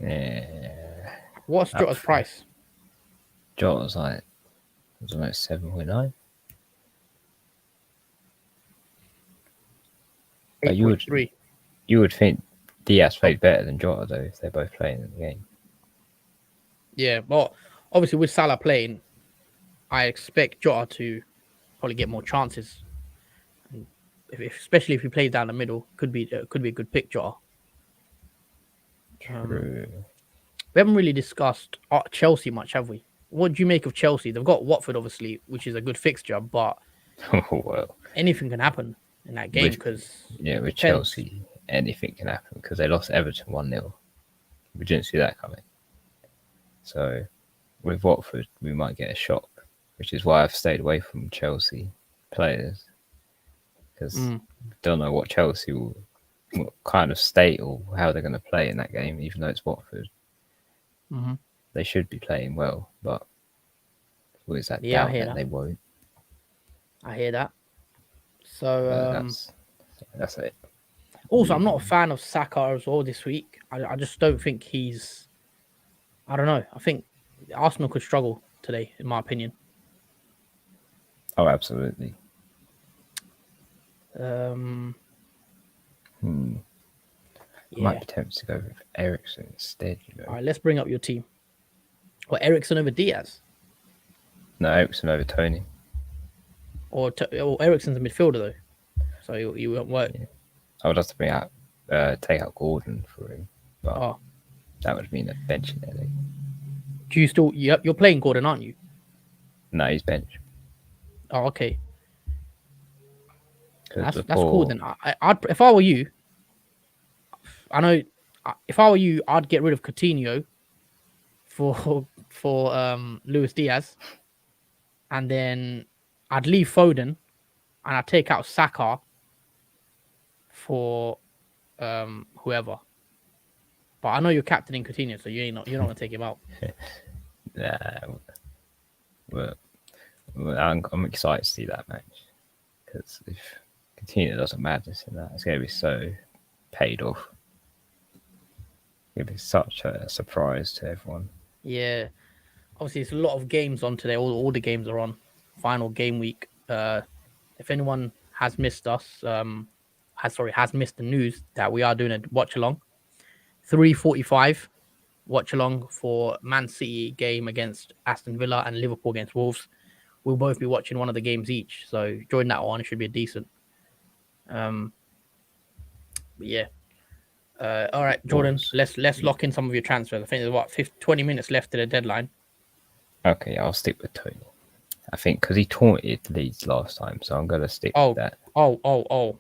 B: Yeah.
A: What's Jota's price?
B: Jota's like, I don't know, 7.9. You would think Diaz played better than Jota though if they're both playing in the game.
A: Yeah, but obviously with Salah playing, I expect Jota to probably get more chances. Especially if he plays down the middle, could be a good pick, Jota.
B: True.
A: We haven't really discussed Chelsea much, have we? What do you make of Chelsea? They've got Watford, obviously, which is a good fixture, but anything can happen in that game because
B: with Chelsea, anything can happen because they lost Everton 1-0. We didn't see that coming. So with Watford, we might get a shock, which is why I've stayed away from Chelsea players because don't know what Chelsea will kind of state or how they're going to play in that game, even though it's Watford. They should be playing well, but always that doubt that they won't.
A: I hear that. So
B: that's it.
A: Also, I'm not a fan of Saka as well this week. I just don't think he's. I don't know. I think Arsenal could struggle today, in my opinion.
B: Oh, absolutely.
A: Um,
B: I
A: yeah.
B: might be tempted to go with Ericsson instead.
A: All right, let's bring up your team. Well, Ericsson over Diaz,
B: No, Ericsson over Tony.
A: or Ericsson's a midfielder though, so he won't work.
B: Yeah. I would have to take out Gordon for him, but
A: Oh,
B: that would mean a benching headache.
A: do you still? You're playing Gordon, aren't you?
B: No, he's bench.
A: Oh, okay. That's cool then. I'd if I were you, I know if I were you, I'd get rid of Coutinho for Luis Diaz, and then I'd leave Foden, and I'd take out Saka for whoever. But I know you're captaining Coutinho, so you're not gonna take him out.
B: Nah, well, I'm excited to see that match because if Coutinho does a madness in that, it's going to be so paid off. It'll be such a surprise to everyone.
A: Yeah, obviously it's a lot of games on today. All the games are on. Final game week. If anyone has missed us, has missed the news that we are doing a watch along. 3:45 watch along for Man City game against Aston Villa and Liverpool against Wolves. We'll both be watching one of the games each, so join that one. It should be decent. But yeah. All right, Jordan. Let's lock in some of your transfers. I think there's 20 minutes left to the deadline.
B: Okay, I'll stick with Tony. I think because he taunted Leeds last time, so I'm gonna stick with that.
A: Oh.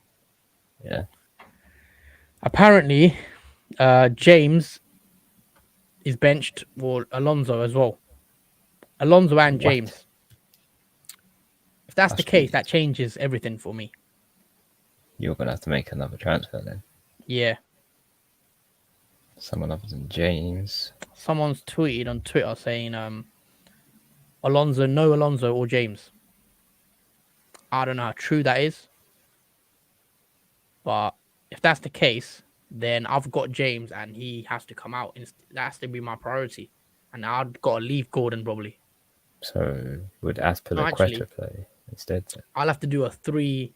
B: Yeah.
A: Apparently, James is benched, or Alonso as well. Alonso and James. If that's the case, that changes everything for me.
B: You're gonna have to make another transfer then.
A: Yeah.
B: Someone other than James.
A: Someone's tweeted on Twitter saying, Alonso, no Alonso or James. I don't know how true that is. But if that's the case, then I've got James and he has to come out. That has to be my priority. And I've got to leave Gordon probably.
B: So would Azpilicueta play instead? Then?
A: I'll have to do a 3-5.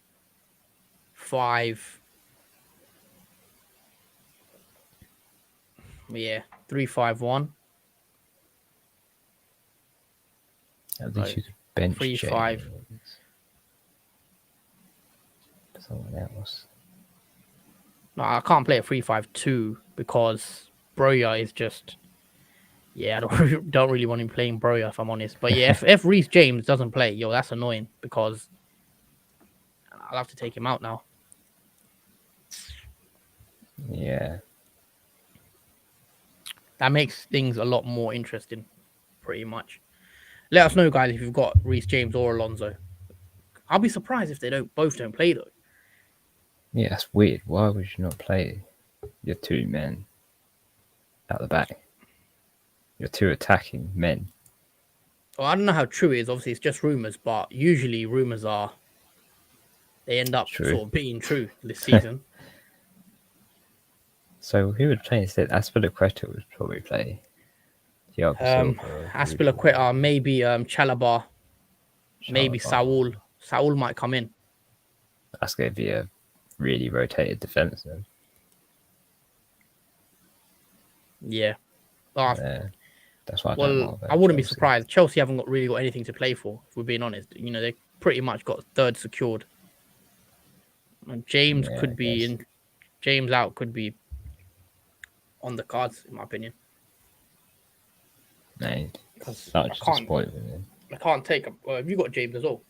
A: Yeah, 3-5-1.
B: At least you could bench
A: 3-5.
B: Someone else.
A: No, I can't play a 3-5-2 because Broya is just. Yeah, I don't really want him playing Broya, if I'm honest. But yeah, if Reece James doesn't play, that's annoying because I'll have to take him out now.
B: Yeah.
A: That makes things a lot more interesting, pretty much. Let us know, guys, if you've got Reece James or Alonso. I'll be surprised if they both don't play, though.
B: Yeah, that's weird. Why would you not play your two men at the back? Your two attacking men.
A: Well, I don't know how true it is. Obviously, it's just rumours, but usually rumours they end up sort of being true this season.
B: So who would play instead? Azpilicueta would probably play.
A: Azpilicueta, maybe Chalobah, maybe Saul. Saul might come in.
B: That's going to be a really rotated defence then.
A: Yeah.
B: That's why
A: I wouldn't be surprised. Chelsea haven't really got anything to play for, if we're being honest. They pretty much got third secured. And James could be in. James out could be on the cards, in my opinion.
B: No, I
A: can't take him. Have you got James as well?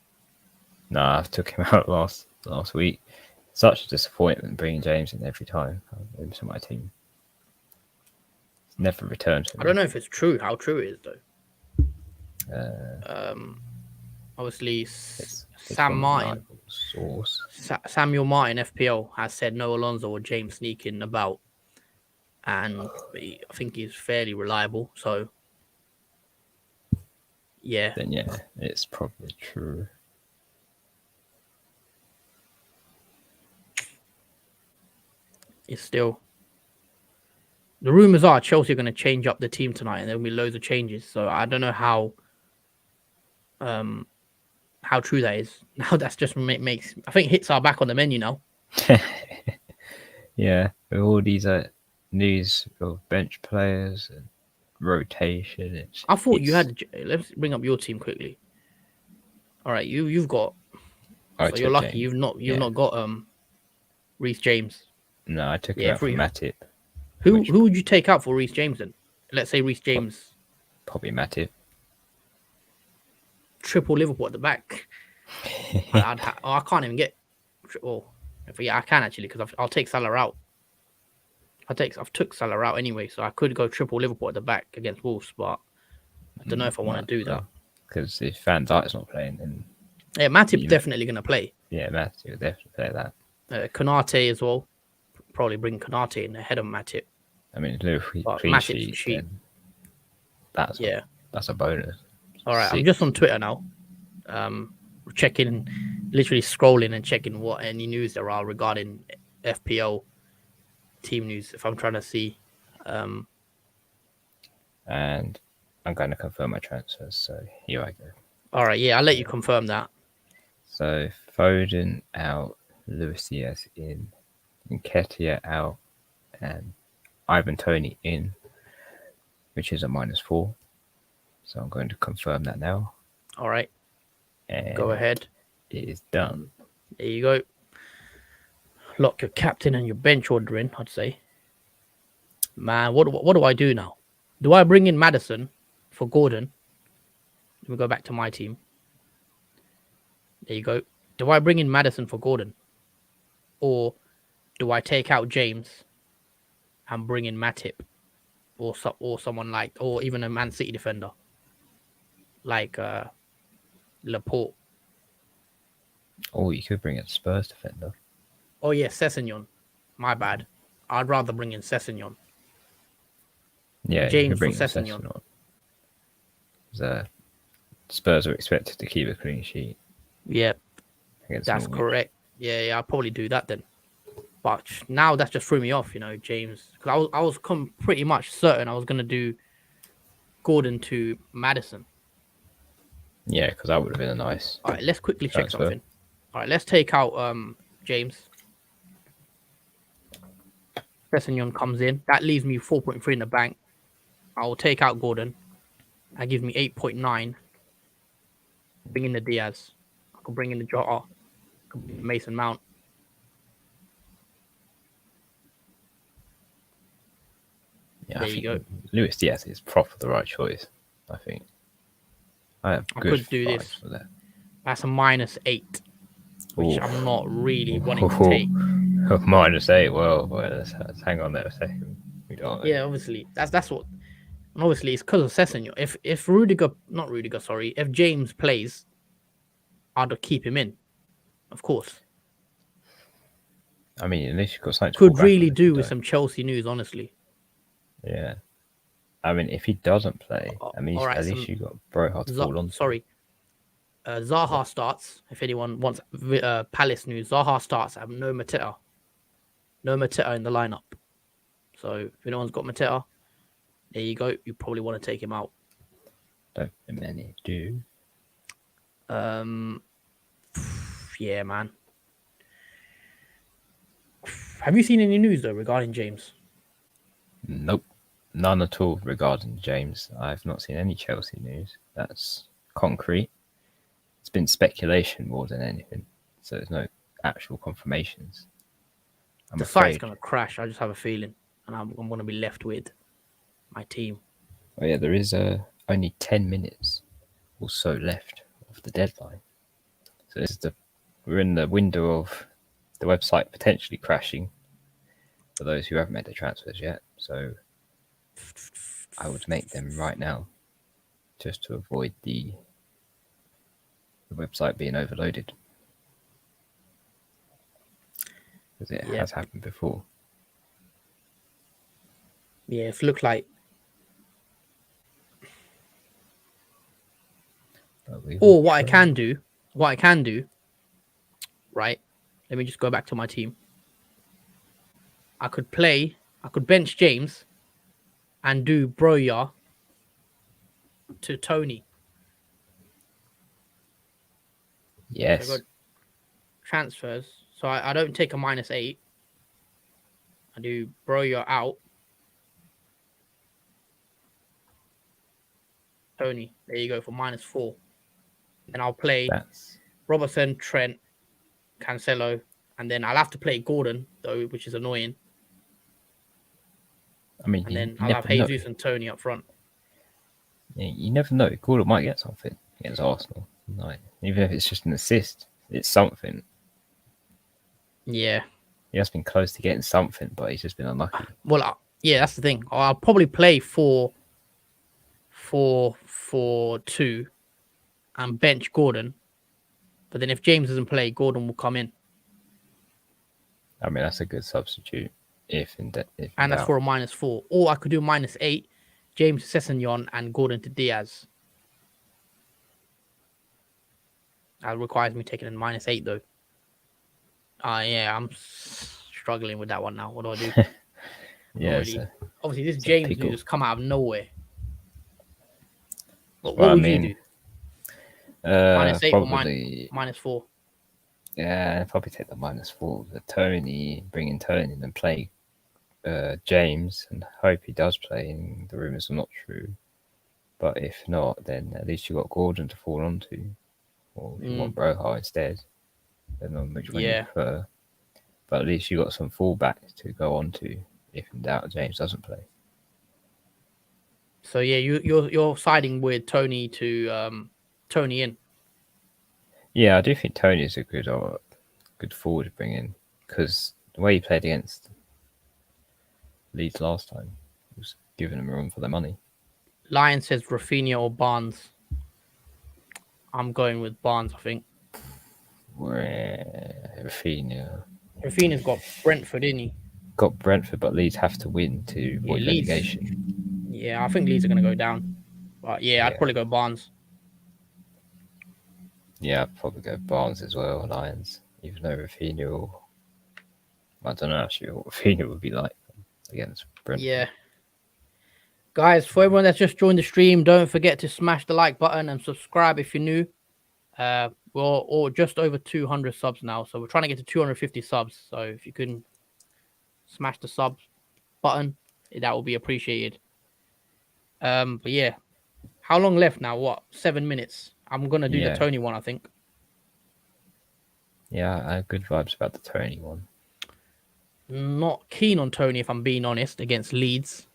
B: No, I took him out last week. Such a disappointment bringing James in every time into my team. It's never returned to me.
A: I don't know if it's true. How true it is though. Obviously, Samuel Martin, FPL has said no Alonso or James sneaking about, and I think he's fairly reliable. So, yeah.
B: Then it's probably true.
A: It's still. The rumors are Chelsea are going to change up the team tonight, and there'll be loads of changes. So I don't know how true that is. Now that's just makes. I think hits are back on the menu now.
B: Yeah, with all these news of bench players and rotation.
A: I thought you had. Let's bring up your team quickly. All right, you've got.
B: I
A: So you're
B: took
A: lucky.
B: James.
A: You've not got Reece James.
B: No, I took him out for Matip.
A: Who would you take out for Reece James then? Let's say Reece James.
B: Probably Matip.
A: Triple Liverpool at the back. I can't even get. Oh, yeah, I can actually because I'll take Salah out. I've took Salah out anyway, so I could go triple Liverpool at the back against Wolves, but I don't know if I want to do that.
B: Because if Van Dijk's not playing, then
A: yeah, Matip's definitely going to play.
B: Yeah, Matip will definitely play that.
A: Konate as well. Probably bring Konate in ahead of Matip.
B: I mean, clean sheet. That's a bonus.
A: All right, I'm just on Twitter now. Checking, literally scrolling and checking what any news there are regarding FPL team news. If I'm trying to see,
B: and I'm going to confirm my transfers. So here I go.
A: All right, yeah, I'll let you confirm that.
B: So Foden out, Luis Diaz in, Nketiah out, and Ivan Toney in, which is a -4. So I'm going to confirm that now.
A: All right.
B: And
A: go ahead.
B: It is done.
A: There you go. Lock your captain and your bench order in, I'd say. Man, what do I do now? Do I bring in Maddison for Gordon? Let me go back to my team. There you go. Do I bring in Maddison for Gordon? Or do I take out James and bring in Matip? Or someone like, or even a Man City defender like Laporte.
B: Oh, you could bring in Spurs defender.
A: Oh yeah, Sessegnon. My bad. I'd rather bring in Sessegnon.
B: Yeah,
A: James for Sessegnon.
B: Spurs are expected to keep a clean sheet.
A: Yep, that's correct. Yeah, I'll probably do that then. But now that just threw me off, James. Because I was pretty much certain I was going to do Gordon to Maddison.
B: Yeah, because that would have been a nice.
A: All right, let's quickly check something. All right, let's take out James. Sessegnon comes in. That leaves me 4.3 in the bank. I will take out Gordon. That gives me 8.9. Bring in the Diaz. I could bring in the Jota. Mason Mount.
B: Yeah, there you go. Luis Diaz is proper the right choice, I think. I could do this. For that.
A: That's a -8, which I'm not really wanting to take.
B: -8. Well, let's hang on there a second.
A: Yeah, obviously that's what. And obviously, it's because of Sessegnon. If if James plays, I'd keep him in, of course.
B: I mean, at least you've got something to
A: could really do with some Chelsea news, honestly.
B: Yeah. I mean, if he doesn't play, at least you got Broha to fall on.
A: Sorry. Zaha starts. If anyone wants Palace news, Zaha starts. I have no Mateta. No Mateta in the lineup. So if anyone's got Mateta, there you go. You probably want to take him out.
B: Don't many do.
A: Yeah, man. Have you seen any news though regarding James?
B: Nope. None at all regarding James. I've not seen any Chelsea news. That's concrete. It's been speculation more than anything. So there's no actual confirmations.
A: The site's going to crash. I just have a feeling. And I'm going to be left with my team.
B: Oh yeah, there is only 10 minutes or so left of the deadline. So we're in the window of the website potentially crashing for those who haven't made their transfers yet. So I would make them right now just to avoid the website being overloaded. Because it has happened before.
A: Yeah, it's looked like. Or what I can do, right? Let me just go back to my team. I could bench James and do Broya to Tony.
B: Yes.
A: So I got transfers. So I don't take a -8. I do Broya out. Tony, there you go for -4. And I'll play
B: That's.
A: Robertson, Trent, Cancelo, and then I'll have to play Gordon though, which is annoying.
B: I mean,
A: And
B: you
A: then I'll have
B: never know.
A: Jesus and Tony up front.
B: Yeah, you never know. Gordon might get something against Arsenal. Like, even if it's just an assist, it's something.
A: Yeah.
B: He has been close to getting something, but he's just been unlucky.
A: Well, yeah, that's the thing. I'll probably play 4-4-2 and bench Gordon. But then if James doesn't play, Gordon will come in.
B: I mean, that's a good substitute. And
A: that's for a -4. Or I could do -8, James to Sessegnon and Gordon to Diaz. That requires me taking a -8 though. Yeah, I'm struggling with that one now. What do I do?
B: Yeah,
A: really. Obviously, this James news has come out of nowhere. What would you do? -8
B: probably,
A: or -4?
B: Yeah, I'd probably take the -4. The Tony, bring in Tony and then play James and hope he does play. And the rumours are not true. But if not, then at least you got Gordon to fall onto. Or if you want Broha instead, depending on which one you prefer. But at least you got some fullbacks to go on to if in doubt James doesn't play.
A: So yeah, you're siding with Tony to Tony in.
B: Yeah, I do think Tony is a good forward to bring in because the way he played against Leeds last time was giving them room for their money.
A: Lion says Rafinha or Barnes. I'm going with Barnes, I think.
B: Rafinha.
A: Rafinha's got Brentford, didn't he?
B: Got Brentford, but Leeds have to win to avoid relegation.
A: Yeah, I think Leeds are going to go down. But yeah, I'd probably go Barnes.
B: Yeah, I'd probably go Barnes as well, Lions. Even though Rafinha I don't know actually what Rafinha would be like against Brentford.
A: Yeah. Guys, for everyone that's just joined the stream, don't forget to smash the like button and subscribe if you're new. We're just over 200 subs now, so we're trying to get to 250 subs. So if you can smash the sub button, that will be appreciated. But yeah, how long left now? What, 7 minutes? I'm gonna do the Tony one, I think.
B: Yeah, I have good vibes about the Tony one.
A: Not keen on Tony, if I'm being honest, against Leeds.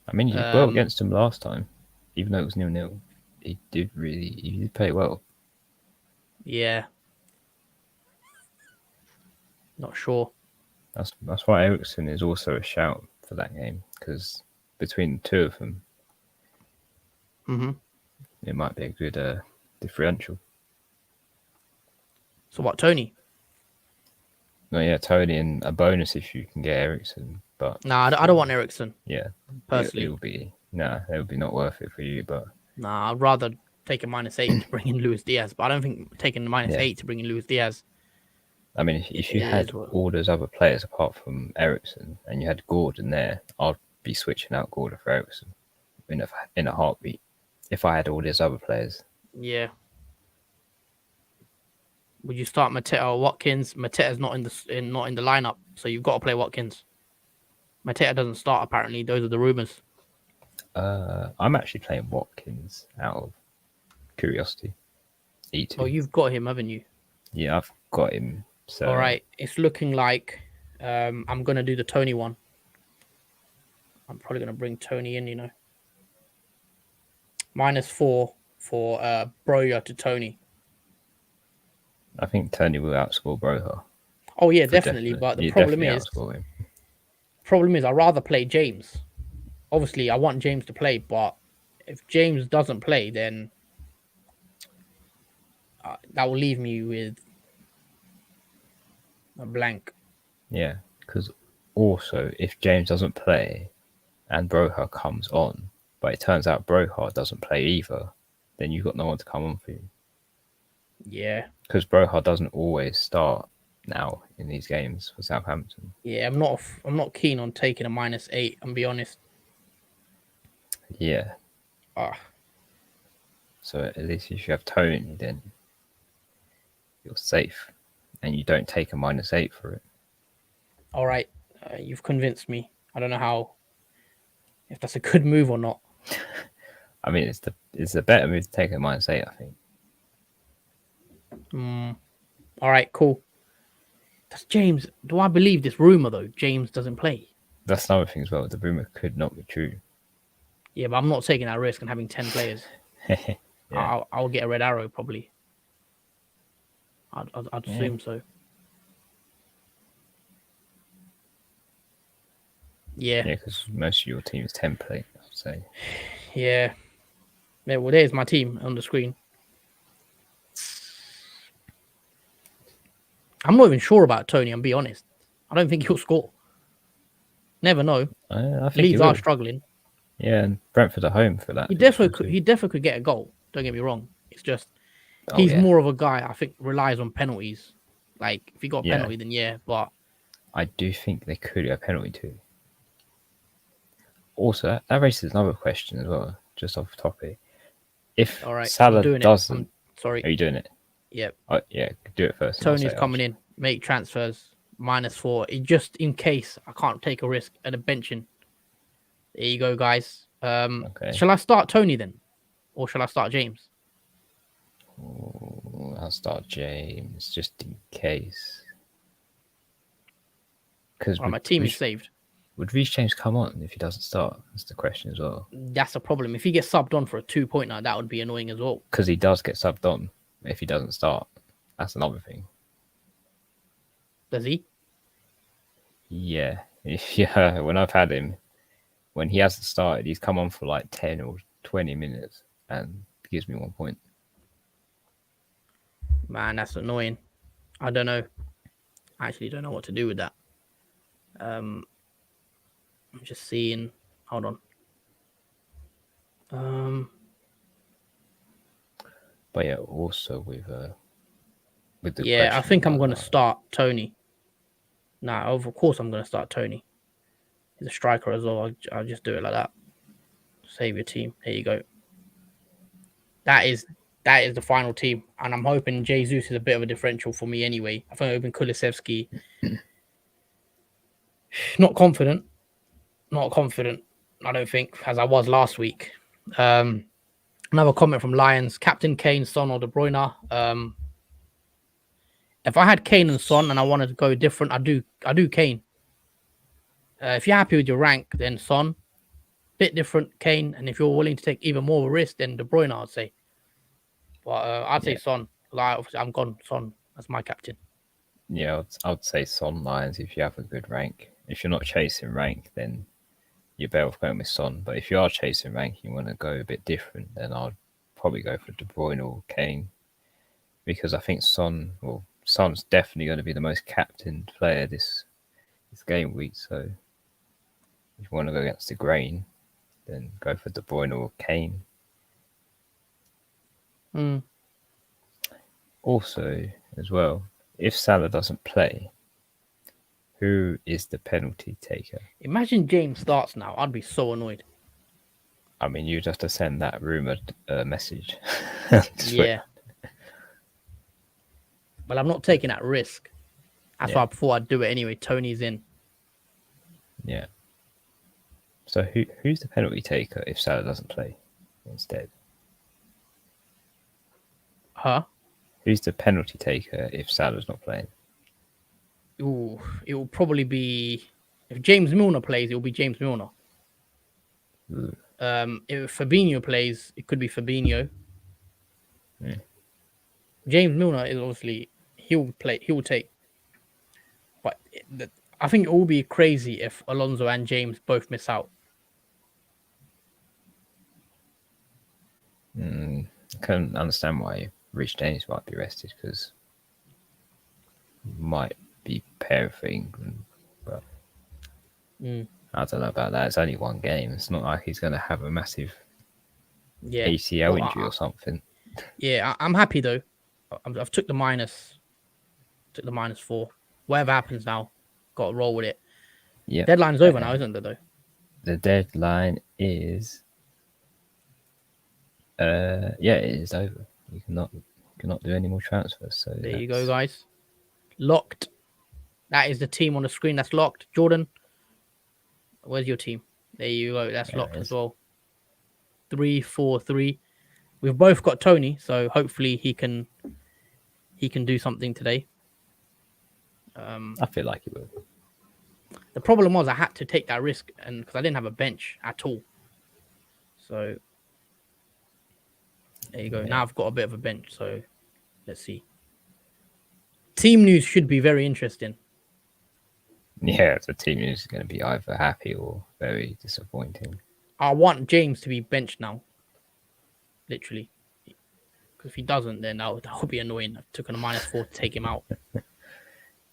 B: I mean, he did well against him last time, even though it was 0-0. He did play well.
A: Yeah. Not sure.
B: That's why Eriksen is also a shout for that game, because between the two of them, it might be a good differential.
A: So what, Tony?
B: No, yeah, Tony, and a bonus if you can get Eriksen. But
A: I don't want Eriksen.
B: Yeah,
A: personally,
B: it would be not worth it for you. But
A: I'd rather take a -8 to bring in Luis Diaz. But I don't think taking the -8 to bring in Luis Diaz.
B: I mean, if you had all those other players apart from Eriksen and you had Gordon there, I'd be switching out Gordon for Eriksen in a heartbeat. If I had all these other players,
A: yeah. Would you start Mateta or Watkins? Mateta's not in the lineup, so you've got to play Watkins. Mateta doesn't start apparently. Those are the rumors.
B: I'm actually playing Watkins out of curiosity. E2.
A: Oh, you've got him, haven't you?
B: Yeah, I've got him. So
A: all right, it's looking like I'm gonna do the Tony one. I'm probably gonna bring Tony in. -4 for Broya to Tony.
B: I think Tony will outscore Broha.
A: Oh yeah, definitely. But the problem is, I'd rather play James. Obviously, I want James to play, but if James doesn't play, then that will leave me with a blank.
B: Yeah, because also if James doesn't play and Broha comes on, but it turns out Broha doesn't play either, then you've got no one to come on for you.
A: Yeah.
B: Because Broha doesn't always start now in these games for Southampton.
A: Yeah, I'm not keen on taking a -8. I'm be honest.
B: Yeah. So at least if you have Tony, then you're safe, and you don't take a -8 for it.
A: All right, you've convinced me. I don't know if that's a good move or not.
B: I mean, it's a better move to take a -8, I think.
A: All right, cool. Does James? Do I believe this rumor though? James doesn't play.
B: That's another thing as well. The rumor could not be true.
A: Yeah, but I'm not taking that risk and having 10 players.
B: Yeah.
A: I'll get a red arrow probably. I'd assume so. Yeah.
B: Yeah, because most of your team is 10 play, I'd say.
A: Yeah. Yeah. Well, there's my team on the screen. I'm not even sure about Tony. I'm be honest. I don't think he'll score. Never know.
B: I think
A: Leeds are struggling.
B: Yeah, and Brentford are home for that.
A: He definitely could get a goal. Don't get me wrong. It's just he's more of a guy I think relies on penalties. Like if he got a penalty, then yeah. But
B: I do think they could get a penalty too. Also, that raises another question as well, just off topic. If Salah doesn't,
A: sorry,
B: are you doing it?
A: Yep.
B: Yeah, do it first.
A: Tony's coming in. Make transfers -4. Just in case I can't take a risk and a benching. There you go, guys.
B: Okay.
A: Shall I start Tony then, or shall I start James?
B: I'll start James just in case. Because
A: my team is saved.
B: Would Reece James come on if he doesn't start? That's the question as well.
A: That's the problem. If he gets subbed on for a 2-pointer, that would be annoying as well.
B: Because he does get subbed on if he doesn't start. That's another thing.
A: Does he?
B: Yeah. Yeah. When I've had him, when he hasn't started, he's come on for like 10 or 20 minutes and gives me 1 point.
A: Man, that's annoying. I don't know. I actually don't know what to do with that. I'm just seeing. Hold on.
B: But yeah, also with the.
A: Yeah, I think I'm going to start Tony. Nah, of course I'm going to start Tony. He's a striker as well. I'll just do it like that. Save your team. There you go. That is the final team, and I'm hoping Jesus is a bit of a differential for me anyway. I think I'm hoping Qgvfzs. Not confident. I don't think, as I was last week. Another comment from Lions: Captain Kane, Son, or De Bruyne. If I had Kane and Son and I wanted to go different, I do Kane. If you're happy with your rank, then Son. Bit different, Kane. And if you're willing to take even more of a risk, then De Bruyne, I'd say. But I'd say Son. Like, obviously, I'm gone. Son. That's my captain.
B: Yeah, I'd say Son Lions if you have a good rank. If you're not chasing rank, then you're better off going with Son. But if you are chasing rank, you want to go a bit different, then I'd probably go for De Bruyne or Kane. Because I think Son's definitely going to be the most captained player this game week. So if you want to go against the grain, then go for De Bruyne or Kane. Also, as well, if Salah doesn't play, who is the penalty taker?
A: Imagine James starts now. I'd be so annoyed.
B: I mean, you'd have to send that rumoured message.
A: Yeah. But I'm not taking that risk. That's why I thought I'd do it anyway. Tony's in.
B: Yeah. So who's the penalty taker if Salah doesn't play instead?
A: Huh?
B: Who's the penalty taker if Salah's not playing?
A: Ooh, it will probably be... If James Milner plays, it will be James Milner. If Fabinho plays, it could be Fabinho. James Milner is obviously... He will take. But I think it will be crazy if Alonso and James both miss out.
B: I can understand why Reece James might be rested, because he might be preparing for England. But I don't know about that. It's only one game. It's not like he's going to have a massive ACL injury or something.
A: Yeah, I'm happy though. I've took the -4. whatever happens now, got to roll with it.
B: Yeah.
A: Deadline's over now, isn't it, though?
B: The deadline is. Yeah, it is over. You cannot do any more transfers. So
A: There you go, guys. Locked. That is the team on the screen that's locked. Jordan, where's your team? There you go. That's locked as well. 3-4-3. We've both got Tony, so hopefully he can do something today.
B: I feel like he will.
A: The problem was I had to take that risk, and because I didn't have a bench at all. So there you go. Now I've got a bit of a bench. So let's see. Team news should be very interesting.
B: Yeah, the team is going to be either happy or very disappointing.
A: I want James to be benched now. Literally. Because if he doesn't, then that would be annoying. I took on a -4 to take him out.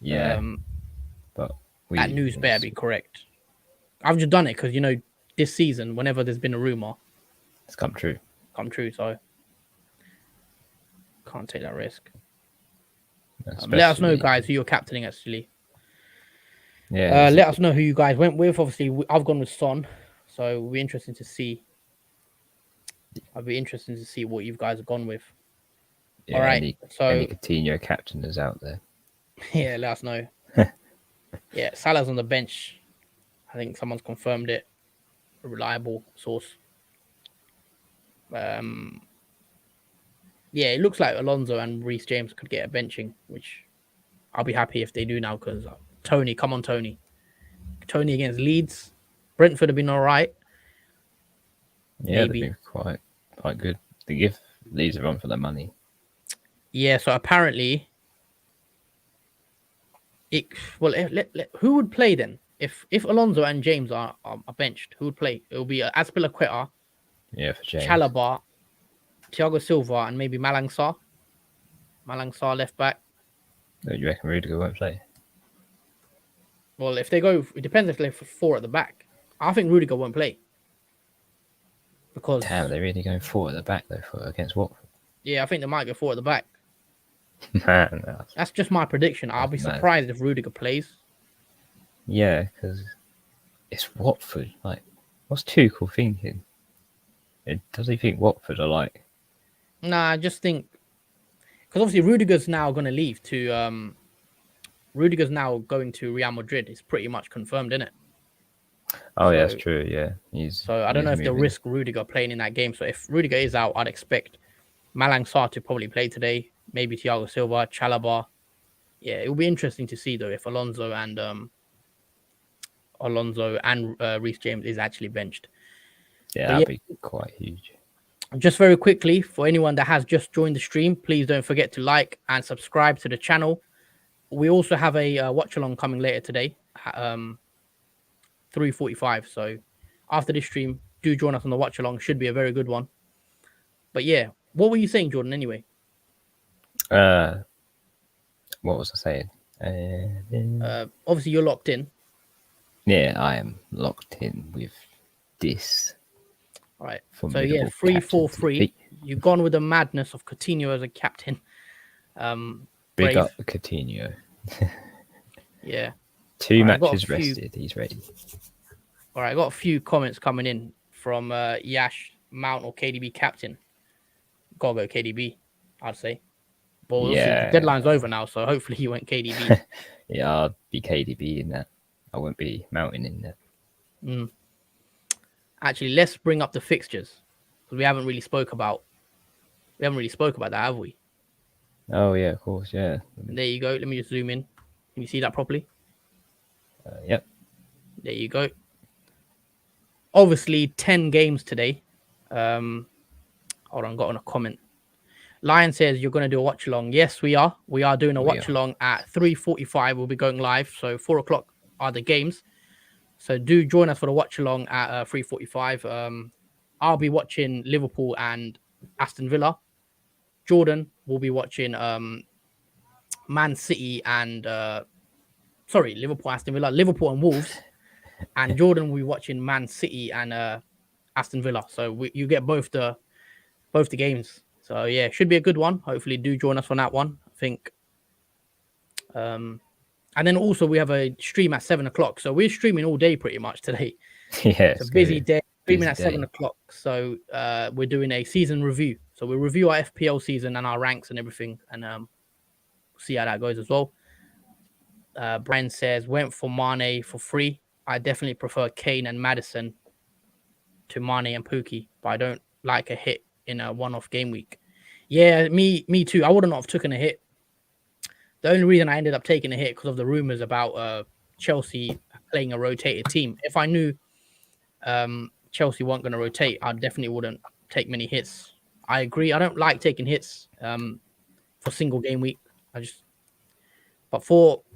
B: Yeah.
A: But that news better be correct. I've just done it because, this season, whenever there's been a rumor,
B: it's come true.
A: So can't take that risk. Let us know, guys, who you're captaining, actually.
B: Yeah.
A: Let us know who you guys went with. Obviously, I've gone with Son, so it'll be interesting to see. I'll be interested to see what you guys have gone with.
B: Yeah,
A: all right.
B: Any Coutinho captainers out there?
A: Yeah, let us know. Yeah, Salah's on the bench. I think someone's confirmed it. A reliable source. Yeah, it looks like Alonso and Reece James could get a benching, which I'll be happy if they do now because Tony, come on, Tony. Tony against Leeds. Brentford have been all right.
B: Yeah, they've been quite good. They give Leeds a run for their money.
A: Yeah, so apparently, who would play then? If Alonso and James are benched, who would play? It will be Azpilicueta,
B: yeah, for James,
A: Chalobah, Thiago Silva, and maybe Malang Sarr. Malang Sarr left back.
B: Do you reckon Rudiger won't play?
A: Well, if they go, it depends if they're 4 at the back. I think Rudiger won't play. Because
B: damn, they're really going 4 at the back though against Watford.
A: Yeah, I think they might go 4 at the back.
B: Man,
A: that's just my prediction. I'll be surprised if Rudiger plays.
B: Yeah, because it's Watford. Like, what's Tuchel thinking? Does he think Watford are like?
A: Nah, I just think because obviously Rudiger's now going to leave to. Rudiger's now going to Real Madrid. It's pretty much confirmed, isn't it?
B: Oh, yeah, that's true. Yeah,
A: I don't know if they'll risk Rudiger playing in that game. So if Rudiger is out, I'd expect Malang Sarr to probably play today. Maybe Thiago Silva, Chalobah. Yeah, it will be interesting to see though if Alonso and Reece James is actually benched.
B: Yeah, that'd be quite huge.
A: Just very quickly, for anyone that has just joined the stream, please don't forget to like and subscribe to the channel. We also have a watch along coming later today, 3:45. So after this stream, do join us on the watch along. Should be a very good one. But yeah, what were you saying, Jordan? Anyway,
B: what was I saying?
A: Obviously you're locked in.
B: Yeah, I am locked in with this.
A: All right. So yeah, 3-4-3. You've gone with the madness of Coutinho as a captain.
B: Big up Coutinho.
A: Yeah.
B: 2 matches rested. He's ready.
A: All right, I got a few comments coming in from Yash, Mount, or KDB captain. Gotta go KDB, I'd say. Well, the deadline's over now, so hopefully he went KDB.
B: Yeah, I'll be KDB in that. I won't be Mountain in that.
A: Actually, let's bring up the fixtures because we haven't really spoke about that, have we?
B: Oh yeah, of course, yeah.
A: There you go. Let me just zoom in. Can you see that properly?
B: Yep.
A: There you go. Obviously, 10 games today. Hold on, got on a comment. Lion says you're going to do a watch along. Yes, we are. We are doing a watch along at 3:45. We'll be going live. So 4 o'clock are the games. So do join us for the watch along at 3:45. I'll be watching Liverpool and Aston Villa. Jordan will be watching Man City and Liverpool, Aston Villa, Liverpool and Wolves, and Jordan will be watching Man City and Aston Villa. So you get both the games. So yeah, should be a good one. Hopefully, do join us on that one. I think And then also we have a stream at 7 o'clock. So we're streaming all day pretty much today.
B: Yeah,
A: It's a busy day. Streaming
B: busy
A: at 7
B: day.
A: o'clock. So we're doing a season review. So we review our FPL season and our ranks and everything, and see how that goes as well. Brian says, went for Mane for free. I definitely prefer Kane and Madison to Mane and Pookie, but I don't like a hit in a one-off game week. Yeah, me too. I wouldn't have taken a hit. The only reason I ended up taking a hit because of the rumors about Chelsea playing a rotated team. If I knew Chelsea weren't going to rotate, I definitely wouldn't take many hits. I agree. I don't like taking hits for single game week.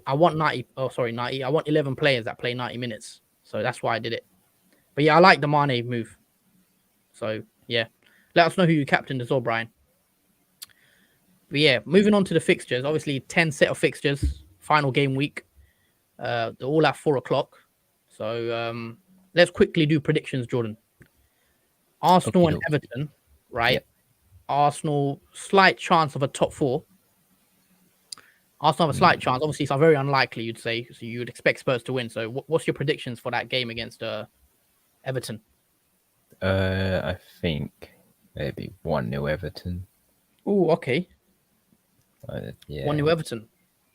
A: I want 90. Oh, sorry, 90. I want 11 players that play 90 minutes. So that's why I did it. But yeah, I like the Mane move. So yeah, let us know who you captained as well, Brian. But yeah, moving on to the fixtures. Obviously, 10 set of fixtures, final game week. They're all at 4 o'clock. So let's quickly do predictions, Jordan. Arsenal and Everton, right? Yep. Arsenal, slight chance of a top 4. Arsenal have a slight chance. Obviously, it's very unlikely, you'd say. So you would expect Spurs to win. So what's your predictions for that game against Everton?
B: I think maybe 1-0 Everton.
A: Oh, okay.
B: Yeah.
A: 1-0 Everton.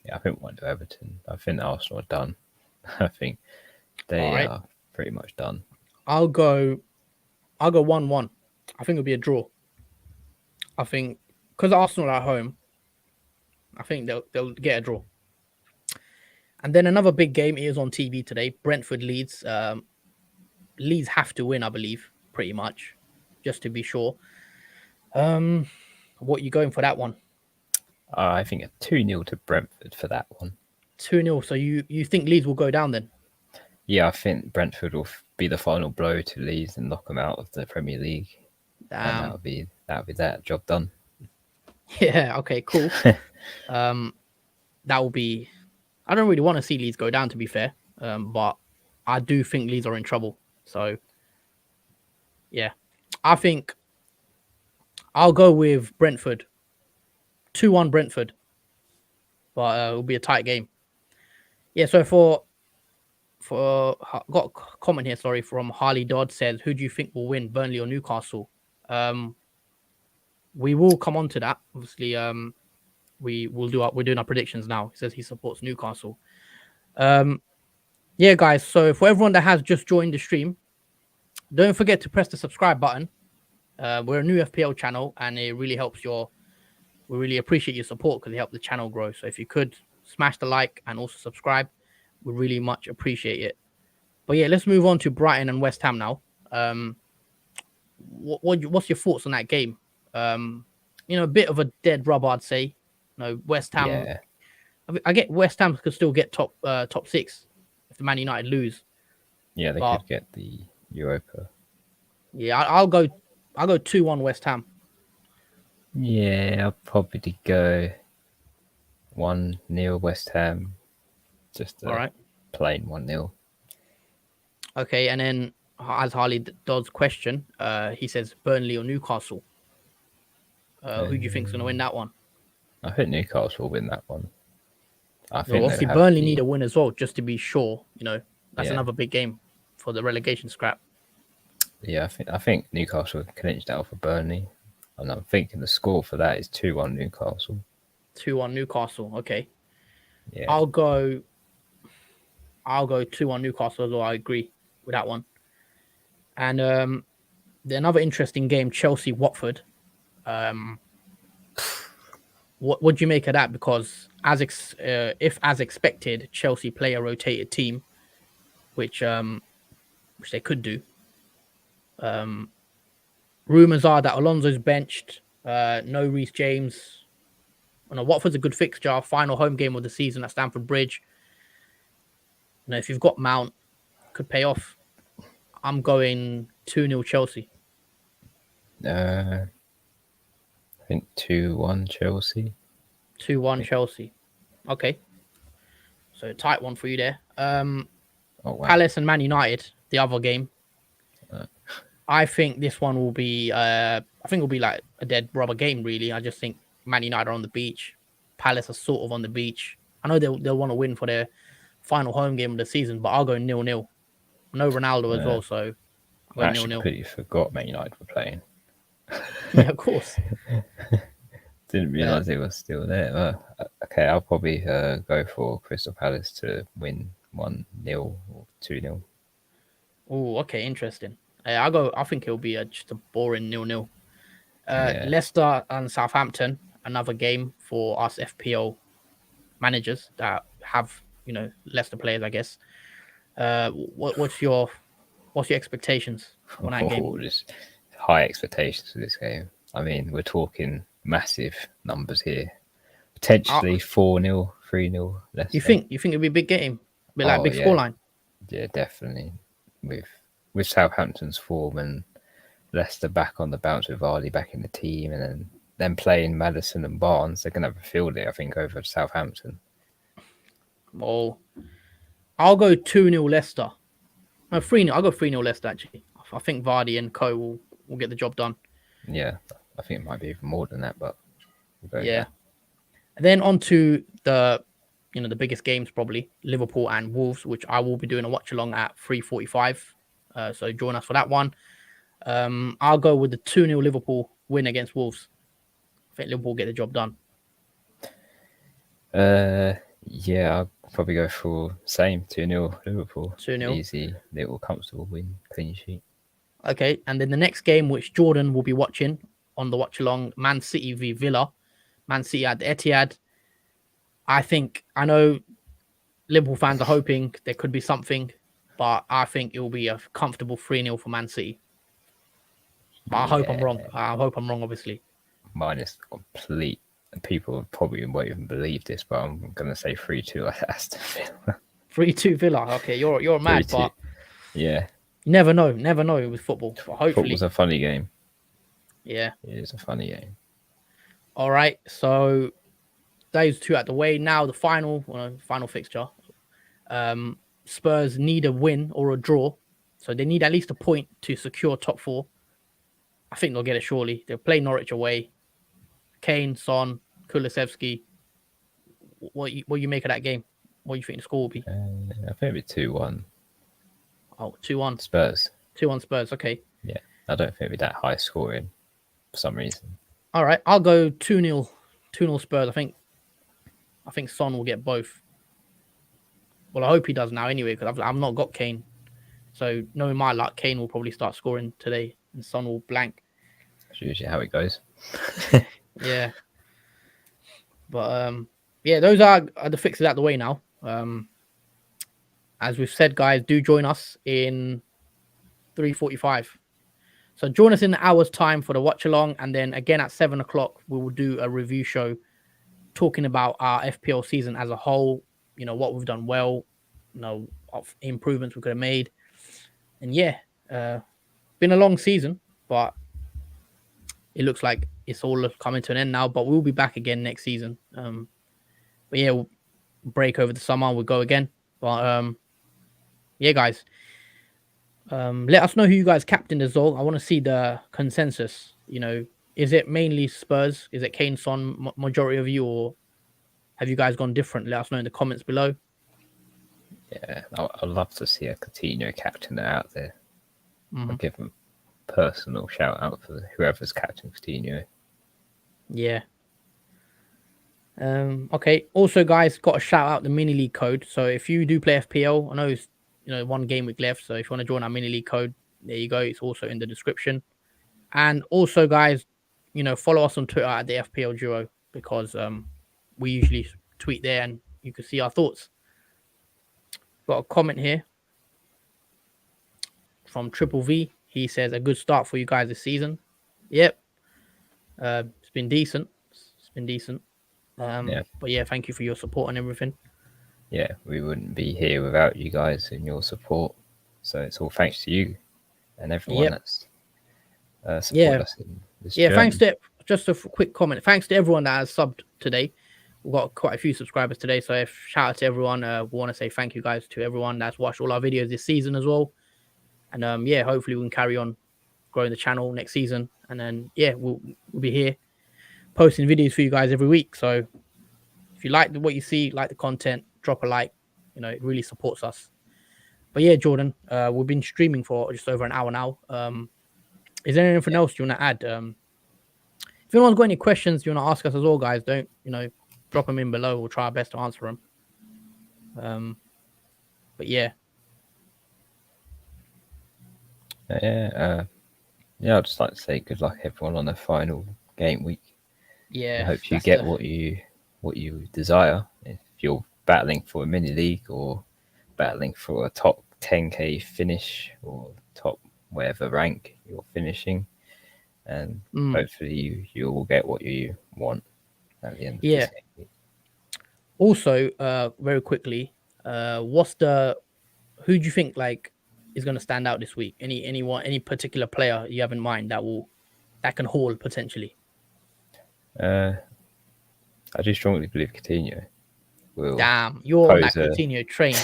B: Yeah, I think 1-0 Everton. I think Arsenal are done. I think they are pretty much done.
A: I'll go 1-1. I think it'll be a draw. I think because Arsenal are at home, I think they'll get a draw. And then another big game is on TV today. Brentford Leeds. Leeds have to win, I believe, pretty much, just to be sure. What are you going for that one?
B: I think a 2-0 to Brentford for that one.
A: 2-0. So you think Leeds will go down then?
B: Yeah, I think Brentford will be the final blow to Leeds and knock them out of the Premier League. And that'll be that job done.
A: Yeah. Okay. Cool. That will be. I don't really want to see Leeds go down, to be fair. But I do think Leeds are in trouble. So yeah, I think I'll go with Brentford. 2-1 Brentford. But it'll be a tight game. Yeah. So got a comment here. Sorry, from Harley Dodd says, "Who do you think will win, Burnley or Newcastle?" We will come on to that. Obviously, we're doing our predictions now. He says he supports Newcastle. Yeah, guys. So for everyone that has just joined the stream, don't forget to press the subscribe button. We're a new FPL channel, and it really helps we really appreciate your support because it helps the channel grow. So if you could smash the like and also subscribe, we really much appreciate it. But yeah, let's move on to Brighton and West Ham now. What's your thoughts on that game? A bit of a dead rubber, I'd say. West Ham. Yeah. I get West Ham could still get top 6 if the Man United lose.
B: Yeah, they could get the Europa.
A: Yeah, I'll go 2-1 West Ham.
B: Yeah, I'll probably go 1-0 West Ham. Just a plain 1-0.
A: Okay, and then as Harley Dodd's question, he says Burnley or Newcastle. Who do you think's going to win that one?
B: I think Newcastle will win that one.
A: Obviously, Burnley need a win as well, just to be sure. That's another big game for the relegation scrap.
B: Yeah, I think Newcastle can inch that off for Burnley, and I'm thinking the score for that is 2-1 Newcastle.
A: 2-1 Newcastle. Okay.
B: Yeah.
A: I'll go 2-1 Newcastle as well. I agree with that one. And another interesting game, Chelsea Watford. What do you make of that? Because if as expected, Chelsea play a rotated team, which they could do. Rumors are that Alonso's benched. No Reece James. Watford's a good fixture. Final home game of the season at Stamford Bridge. If you've got Mount, could pay off. I'm going 2-0 Chelsea.
B: I think 2-1 Chelsea.
A: 2-1 Chelsea. Okay. So tight one for you there. Palace and Man United, the other game. I think this one will be like a dead rubber game, really. I just think Man United are on the beach. Palace are sort of on the beach. I know they'll want to win for their final home game of the season, but I'll go 0-0. I know Ronaldo as well, so I'll
B: I
A: go
B: actually
A: 0-0.
B: completely forgot Man United were playing.
A: Yeah, of course.
B: Didn't realise they were still there. Okay, I'll probably go for Crystal Palace to win 1-0 or 2-0.
A: Oh, okay, interesting. I think it'll be just a boring 0-0.
B: Yeah.
A: Leicester and Southampton, another game for us FPL managers that have Leicester players, I guess. What's your expectations on that game?
B: Oh, just high expectations for this game. I mean, we're talking massive numbers here. Potentially 4-0, 3-0 Leicester.
A: You think it'll be a big game? Big
B: yeah.
A: scoreline?
B: Yeah, definitely. With Southampton's form and Leicester back on the bounce with Vardy back in the team, and then them playing Maddison and Barnes, they're gonna have a field day, I think, over Southampton.
A: Well, I'll go 2-0 Leicester. No, 3-0. I'll go 3-0 Leicester, actually. I think Vardy and Co will get the job done.
B: Yeah, I think it might be even more than that, but we'll go
A: yeah. And then on to the biggest games, probably Liverpool and Wolves, which I will be doing a watch along at 3:45. So join us for that one. I'll go with the 2-0 Liverpool win against Wolves. I think Liverpool get the job done.
B: Yeah, I'll probably go for same 2-0 Liverpool.
A: 2-0.
B: Easy, little comfortable win, clean sheet.
A: Okay, and then the next game, which Jordan will be watching on the watch along, Man City v Villa. Man City at the Etihad. I know Liverpool fans are hoping there could be something, but I think it will be a comfortable 3-0 for Man City. But I hope I'm wrong. Obviously.
B: Mine is complete. People probably won't even believe this, but I'm going to say 3-2 Aston Villa.
A: 3-2 Villa. Okay, you're mad,
B: 3-2.
A: but
B: yeah,
A: never know with football. But hopefully,
B: football's a funny game.
A: Yeah,
B: it is a funny game.
A: All right, so those two out the way. Now the final fixture. Spurs need a win or a draw, so they need at least a point to secure top 4. I think they'll get it surely. They'll play Norwich away. Kane, Son, Kulusevski. What you make of that game? What do you think the score will be?
B: I think it'll be 2-1.
A: Oh, 2-1
B: Spurs.
A: 2-1 Spurs. Okay.
B: Yeah, I don't think it'll be that high scoring for some reason.
A: All right, I'll go 2-0. 2-0 Spurs. I think Son will get both. Well, I hope he does now anyway, because I've not got Kane. So knowing my luck, Kane will probably start scoring today, and Son will blank.
B: That's usually how it goes.
A: Yeah. But yeah, those are the fixes out the way now. As we've said, guys, do join us in 3:45. So join us in an hour's time for the watch along, and then again at 7 o'clock we will do a review show talking about our FPL season as a whole. What we've done well, of improvements we could have made, and yeah, been a long season, but it looks like it's all coming to an end now. But we'll be back again next season. But yeah, we'll break over the summer. We'll go again. But yeah, guys, let us know who you guys captained as well. I want to see the consensus. Is it mainly Spurs? Is it Kane, Son, majority of you, or have you guys gone different? Let us know in the comments below.
B: Yeah, I'd love to see a Coutinho captain out there.
A: Mm-hmm.
B: I'll give him a personal shout out for whoever's captain Coutinho.
A: Yeah. Okay. Also, guys, got to shout out the mini league code. So if you do play FPL, I know it's one game week left. So if you want to join our mini league code, there you go. It's also in the description. And also, guys, follow us on Twitter at the FPL Duo, because we usually tweet there and you can see our thoughts. Got a comment here from Triple V. He says a good start for you guys this season. Yep. It's been decent.
B: Yeah.
A: But yeah, thank you for your support and everything.
B: Yeah, we wouldn't be here without you guys and your support. So it's all thanks to you and everyone that's supported us in this journey.
A: Thanks to, just a quick comment, thanks to everyone that has subbed today. We've got quite a few subscribers today, so shout out to everyone. We want to say thank you guys to everyone that's watched all our videos this season as well. And hopefully we can carry on growing the channel next season. And then we'll be here posting videos for you guys every week. So if you like what you see, like the content, drop a like. It really supports us. But yeah, Jordan, we've been streaming for just over an hour now. Is there anything else you want to add? If anyone's got any questions you want to ask us as well, guys, don't drop them in below. We'll try our best to answer them. But yeah.
B: Yeah, I'd just like to say good luck everyone on the final game week.
A: Yeah,
B: I hope you get what you desire. If you're battling for a mini league or battling for a top 10k finish or top whatever rank you're finishing, and hopefully you will get what you want at the end of this game week.
A: Also, very quickly, who do you think is going to stand out this week? Any particular player you have in mind that can haul potentially?
B: I do strongly believe Coutinho will.
A: Damn, you're on that Coutinho train.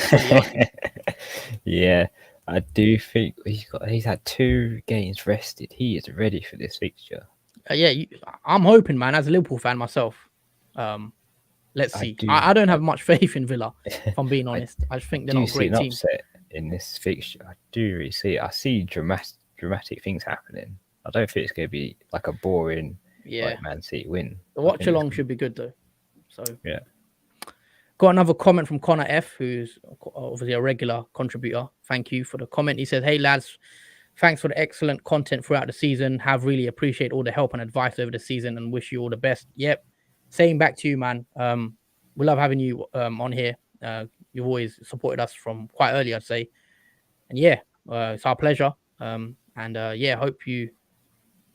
B: Yeah, I do think he's had 2 games rested. He is ready for this fixture.
A: I'm hoping, man, as a Liverpool fan myself. Let's see. I don't have much faith in Villa, if I'm being honest. I just think they're not a great team.
B: Upset in this fixture. I do really see it. I see dramatic things happening. I don't think it's going to be like a boring Man City win.
A: The watch along should be good though. So
B: yeah.
A: Got another comment from Connor F, who's obviously a regular contributor. Thank you for the comment. He says, "Hey lads, thanks for the excellent content throughout the season. Have really appreciate all the help and advice over the season and wish you all the best." Yep. Same back to you, man. We love having you on here. You've always supported us from quite early, I'd say. And it's our pleasure. Hope we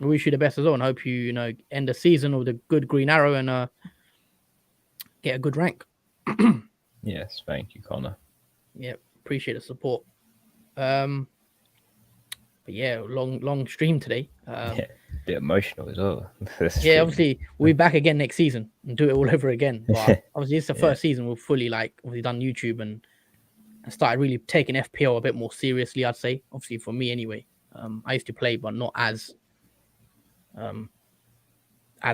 A: wish you the best as well, and hope you end the season with a good green arrow and get a good rank.
B: Yes, thank you, Connor.
A: Yeah, appreciate the support. But yeah, long stream today.
B: A bit emotional as well.
A: Obviously we'll be back again next season and do it all over again. But obviously it's the first season we've fully obviously done YouTube and started really taking FPL a bit more seriously, I'd say. Obviously for me anyway. I used to play, but not as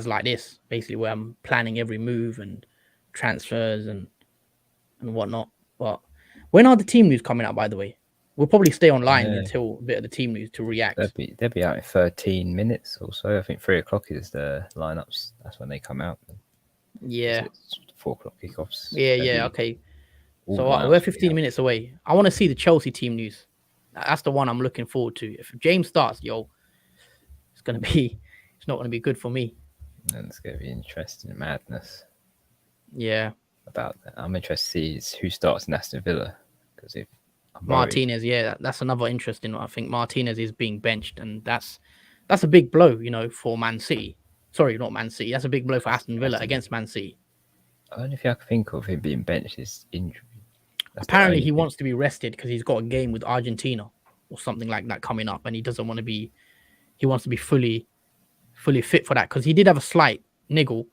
A: like this, basically, where I'm planning every move and transfers and whatnot. But when are the team news coming out, by the way? We'll probably stay online until a bit of the team news to react.
B: They'll be out in 13 minutes or so. I think 3 o'clock is the lineups. That's when they come out.
A: Yeah.
B: It's 4 o'clock kickoffs.
A: Yeah, okay. So we're 15 minutes away. I want to see the Chelsea team news. That's the one I'm looking forward to. If James starts, it's not going to be good for me.
B: And it's going to be interesting madness.
A: Yeah.
B: About that. I'm interested to see who starts in Aston Villa. Because if
A: Martinez, that's another interesting one. I think Martinez is being benched, and that's a big blow, for Man City. Sorry, not Man City. That's a big blow for Aston Villa against Man City.
B: The only thing I can think of him being benched is injury.
A: Apparently, he wants to be rested because he's got a game with Argentina or something like that coming up, and he doesn't want to be. He wants to be fully fit for that because he did have a slight niggle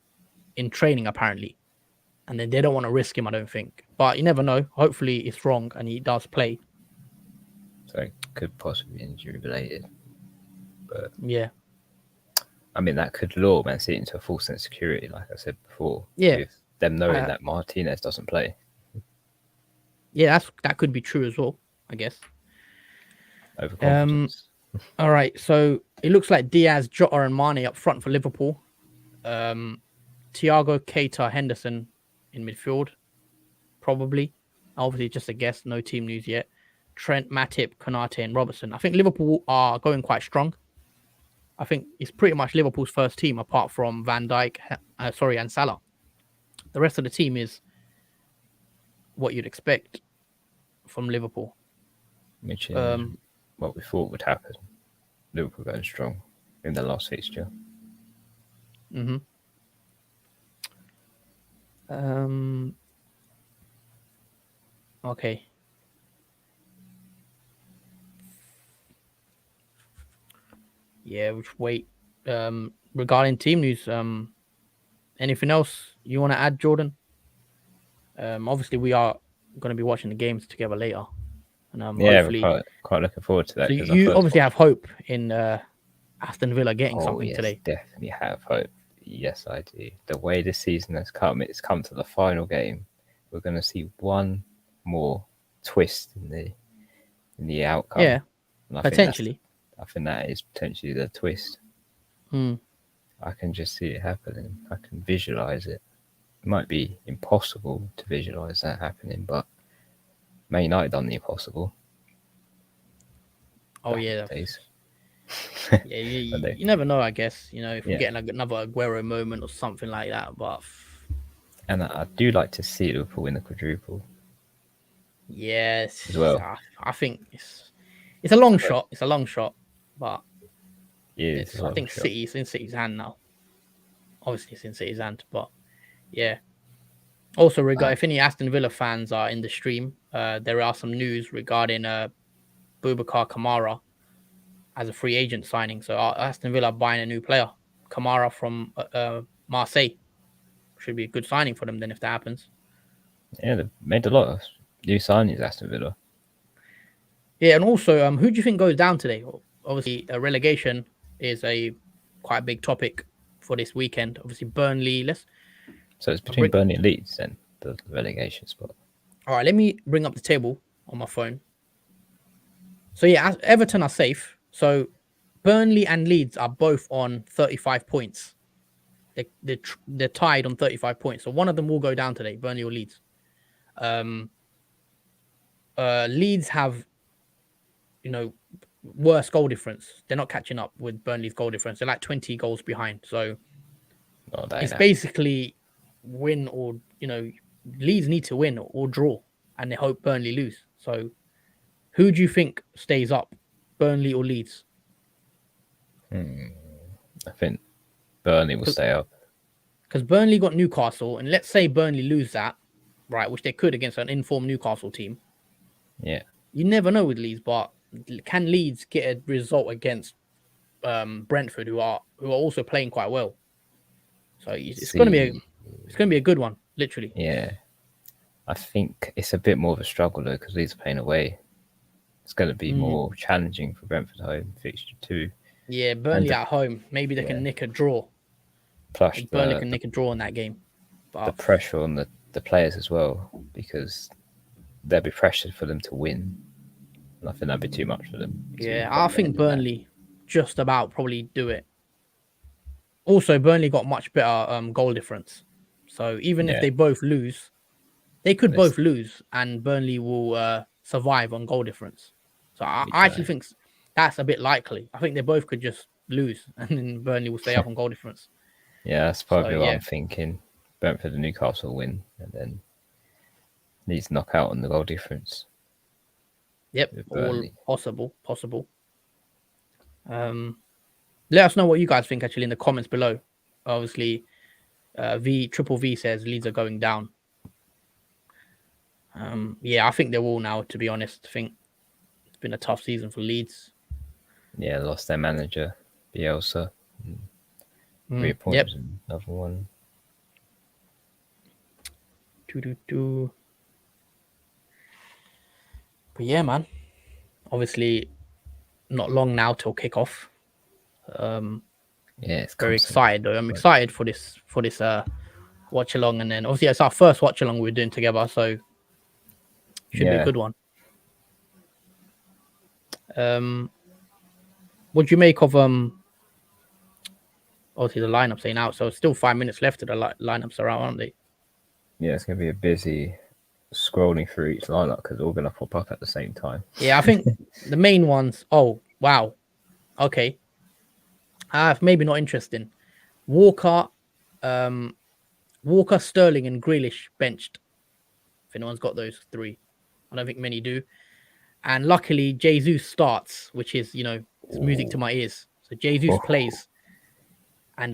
A: in training apparently, and then they don't want to risk him. I don't think, but you never know. Hopefully, it's wrong and he does play.
B: So it could possibly be injury related, but
A: yeah,
B: I mean that could lure Man City into a false sense of security, like I said before.
A: Yeah,
B: with them knowing that Martinez doesn't play.
A: Yeah, that could be true as well, I guess.
B: Overconfidence.
A: All right, so it looks like Diaz, Jota, and Mane up front for Liverpool. Thiago, Keita, Henderson in midfield, probably. Obviously, just a guess. No team news yet. Trent, Matip, Konate, and Robertson. I think Liverpool are going quite strong. I think it's pretty much Liverpool's first team, apart from Van Dijk, and Salah. The rest of the team is what you'd expect from Liverpool.
B: Which is what we thought would happen. Liverpool going strong in the last fixture.
A: Okay. Yeah, we'll just wait. Regarding team news, anything else you want to add, Jordan? Obviously, we are going to be watching the games together later. And hopefully,
B: we're quite looking forward to that.
A: So you obviously have hope in Aston Villa getting something today.
B: Definitely have hope. Yes, I do. The way this season has come, it's come to the final game. We're going to see one more twist in the outcome.
A: Yeah,
B: And I
A: potentially.
B: think that is potentially the twist.
A: Hmm.
B: I can just see it happening. I can visualize it. It might be impossible to visualize that happening, but Man United done the impossible.
A: Oh
B: Back in
A: yeah,
B: the days.
A: yeah.
B: But
A: You never know. I guess if we
B: yeah.
A: get another Aguero moment or something like that. But
B: And I do like to see Liverpool win the quadruple as
A: yes,
B: well.
A: I think it's a long shot. It's a long shot, but
B: It is a
A: I
B: long
A: think
B: shot.
A: City's in City's hand now. Obviously, it's in City's hand, but yeah. Also, if any Aston Villa fans are in the stream, there are some news regarding Boubacar Kamara as a free agent signing. So Aston Villa are buying a new player, Kamara from Marseille. Should be a good signing for them then if that happens.
B: Yeah, they've made a lot of new signings, Aston Villa.
A: Yeah, and also, who do you think goes down today? Obviously, relegation is a quite a big topic for this weekend. Obviously, Burnley.
B: So it's between Burnley and Leeds then, the relegation spot.
A: All right, let me bring up the table on my phone. So yeah, Everton are safe. So Burnley and Leeds are both on 35 points. They're tied on 35 points. So one of them will go down today, Burnley or Leeds. Um, Leeds have, worse goal difference. They're not catching up with Burnley's goal difference. They're like 20 goals behind. So it's basically win or, Leeds need to win or draw and they hope Burnley lose. So who do you think stays up, Burnley or Leeds?
B: I think Burnley will stay up.
A: Because Burnley got Newcastle, and let's say Burnley lose that, right, which they could against an informed Newcastle team.
B: Yeah.
A: You never know with Leeds, but can Leeds get a result against Brentford, who are also playing quite well? So it's going to be a good one, literally.
B: Yeah. I think it's a bit more of a struggle though because Leeds are playing away. It's going to be more challenging for Brentford home fixture too.
A: Yeah, Burnley at home. Maybe they can nick a draw.
B: Plus,
A: Burnley can nick a draw in that game. But
B: the pressure on the players as well because they'll be pressured for them to win. And I think that'd be too much for them.
A: Yeah, I think Burnley just about probably do it. Also, Burnley got much better goal difference. So even if they both lose, they could both lose and Burnley will survive on goal difference. So I actually think that's a bit likely. I think they both could just lose and then Burnley will stay up on goal difference.
B: Yeah, that's probably what I'm thinking. Brentford and Newcastle win and then Leeds knock out on the goal difference.
A: Yep, all possible. Let us know what you guys think actually in the comments below. Obviously, Triple V says Leeds are going down. Yeah, I think they will now, to be honest. I think it's been a tough season for Leeds.
B: Yeah, lost their manager, Bielsa. Reappointed another one.
A: But yeah, man. Obviously, not long now till kickoff.
B: Yeah, it's
A: very excited though. I'm excited for this watch along, and then obviously it's our first watch along we're doing together, so should be a good one. What do you make of obviously the lineups saying out? So still 5 minutes left of the lineups around, aren't they?
B: Yeah, it's gonna be a busy scrolling through each lineup because they're all gonna pop up at the same time.
A: Yeah, I think the main ones. Oh wow, okay. Maybe not interesting. Walker, Sterling, and Grealish benched. If anyone's got those three, I don't think many do. And luckily, Jesus starts, which is it's music to my ears. So Jesus plays, and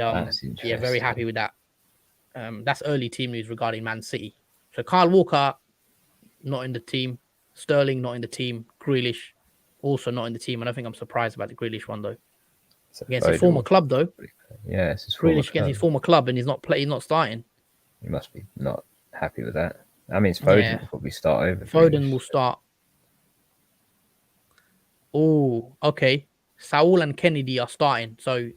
A: yeah, very happy with that. That's early team news regarding Man City. So Kyle Walker not in the team, Sterling not in the team, Grealish also not in the team. I don't think I'm surprised about the Grealish one though. Against his former club though.
B: Yeah, it's his
A: Grealish against his former club, and he's not starting.
B: He must be not happy with that. That means Foden will probably start over.
A: Foden will start. Oh, okay. Saul and Kennedy are starting. So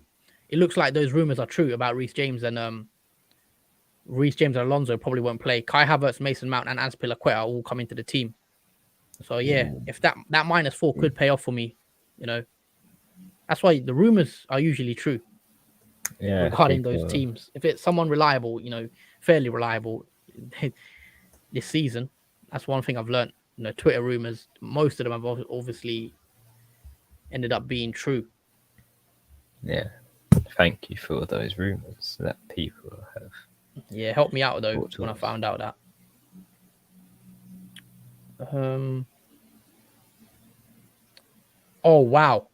A: it looks like those rumors are true about Reece James and Alonso probably won't play. Kai Havertz, Mason Mount, and Azpilicueta are all coming to the team. So yeah,
B: Ooh,
A: if that -4 could pay off for me, that's why the rumors are usually true
B: yeah,
A: regarding those
B: people.
A: teams. If it's someone reliable, fairly reliable this season, that's one thing I've learned. Twitter rumors, most of them have obviously ended up being true.
B: Yeah, thank you for those rumors that people have
A: Yeah, helped me out though
B: brought to
A: when I
B: us.
A: found out that. Um. Oh wow,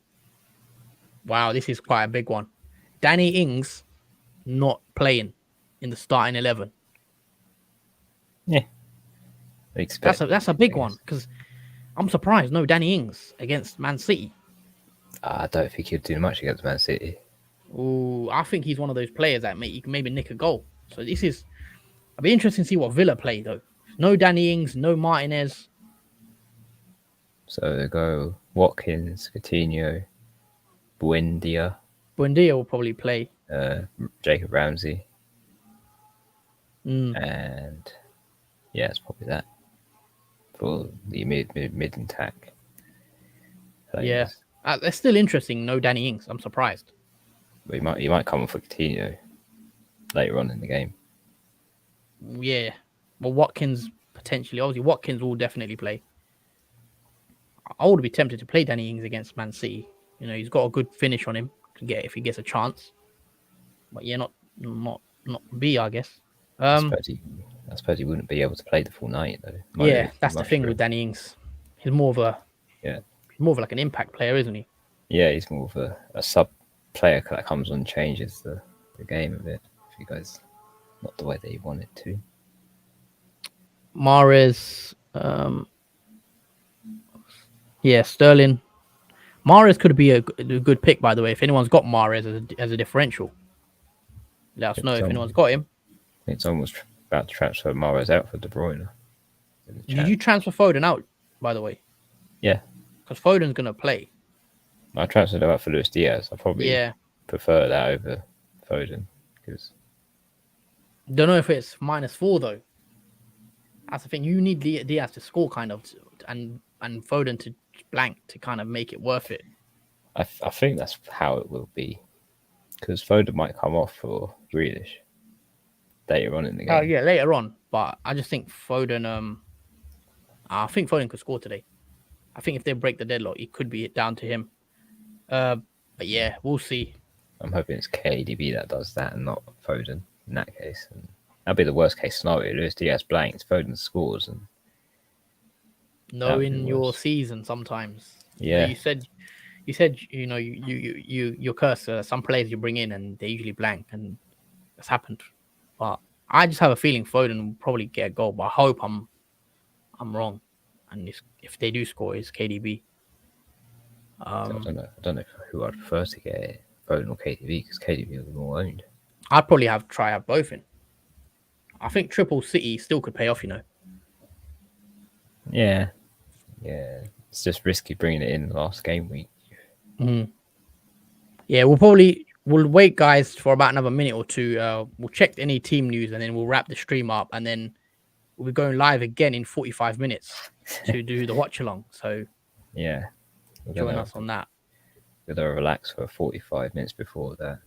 A: this is quite a big one. Danny Ings not playing in the starting 11.
B: Yeah,
A: That's
B: expected.
A: a
B: I
A: big one
B: guess.
A: because I'm surprised no Danny Ings against Man City.
B: I don't think he'd do much against Man City.
A: Ooh, I think he's one of those players that you can maybe nick a goal. So I'll be interested to see what Villa play though. No Danny Ings, no Martinez.
B: So they go Watkins, Coutinho, Buendia,
A: Buendia will probably play.
B: Jacob Ramsey,
A: Mm,
B: and yeah, it's probably that for the mid attack
A: yeah,
B: players.
A: that's still interesting. No Danny Ings. I'm surprised.
B: But he might come on for Coutinho later on in the game.
A: Yeah, well, Watkins potentially. Obviously, Watkins will definitely play. I would be tempted to play Danny Ings against Man City. He's got a good finish on him to get if he gets a chance. But yeah, not B, I guess.
B: I suppose he wouldn't be able to play the full night though. Might be a
A: Yeah,
B: bit too
A: that's the
B: much
A: thing
B: for
A: with
B: him.
A: Danny Ings. He's more of a
B: Yeah,
A: like an impact player, isn't he?
B: yeah, he's more of a sub player that comes on and changes the game a bit. If you guys not the way that you want it to.
A: Mahrez, yeah, Sterling. Mahrez could be a good pick, by the way. If anyone's got Mahrez as a differential, let us know if anyone's got him.
B: It's almost about to transfer Mahrez out for De Bruyne in the
A: Did
B: chat.
A: you transfer Foden out, by the way?
B: Yeah,
A: Because Foden's gonna play.
B: I transferred him out for Luis Diaz. I probably
A: Yeah,
B: prefer that over Foden because
A: don't know if it's -4 though. That's the thing. You need Diaz to score kind of, and Foden to blank to kind of make it worth it.
B: I think that's how it will be because Foden might come off for Grealish later on in the
A: Oh
B: game.
A: yeah, later on. But I just think Foden. I think Foden could score today. I think if they break the deadlock, it could be down to him. But yeah, we'll see.
B: I'm hoping it's KDB that does that and not Foden in that case. And that'd be the worst case scenario. Luis Diaz blanks, Foden scores, and that would be
A: Knowing your
B: worse.
A: season, sometimes
B: Yeah,
A: you said you're cursed. Some players you bring in and they usually blank, and it's happened. But I just have a feeling Foden will probably get a goal. But I hope I'm wrong, and if they do score, it's KDB.
B: I don't know who I'd prefer to get Foden or KDB because KDB will be more owned.
A: I'd probably have both in. I think triple City still could pay off.
B: Yeah, it's just risky bringing it in the last game week.
A: Mm. Yeah, we'll wait, guys, for about another minute or two. We'll check any team news and then we'll wrap the stream up, and then we'll be going live again in 45 minutes to do the watch along. So
B: Yeah, we're
A: join
B: gonna
A: us on that.
B: relax for 45 minutes before that,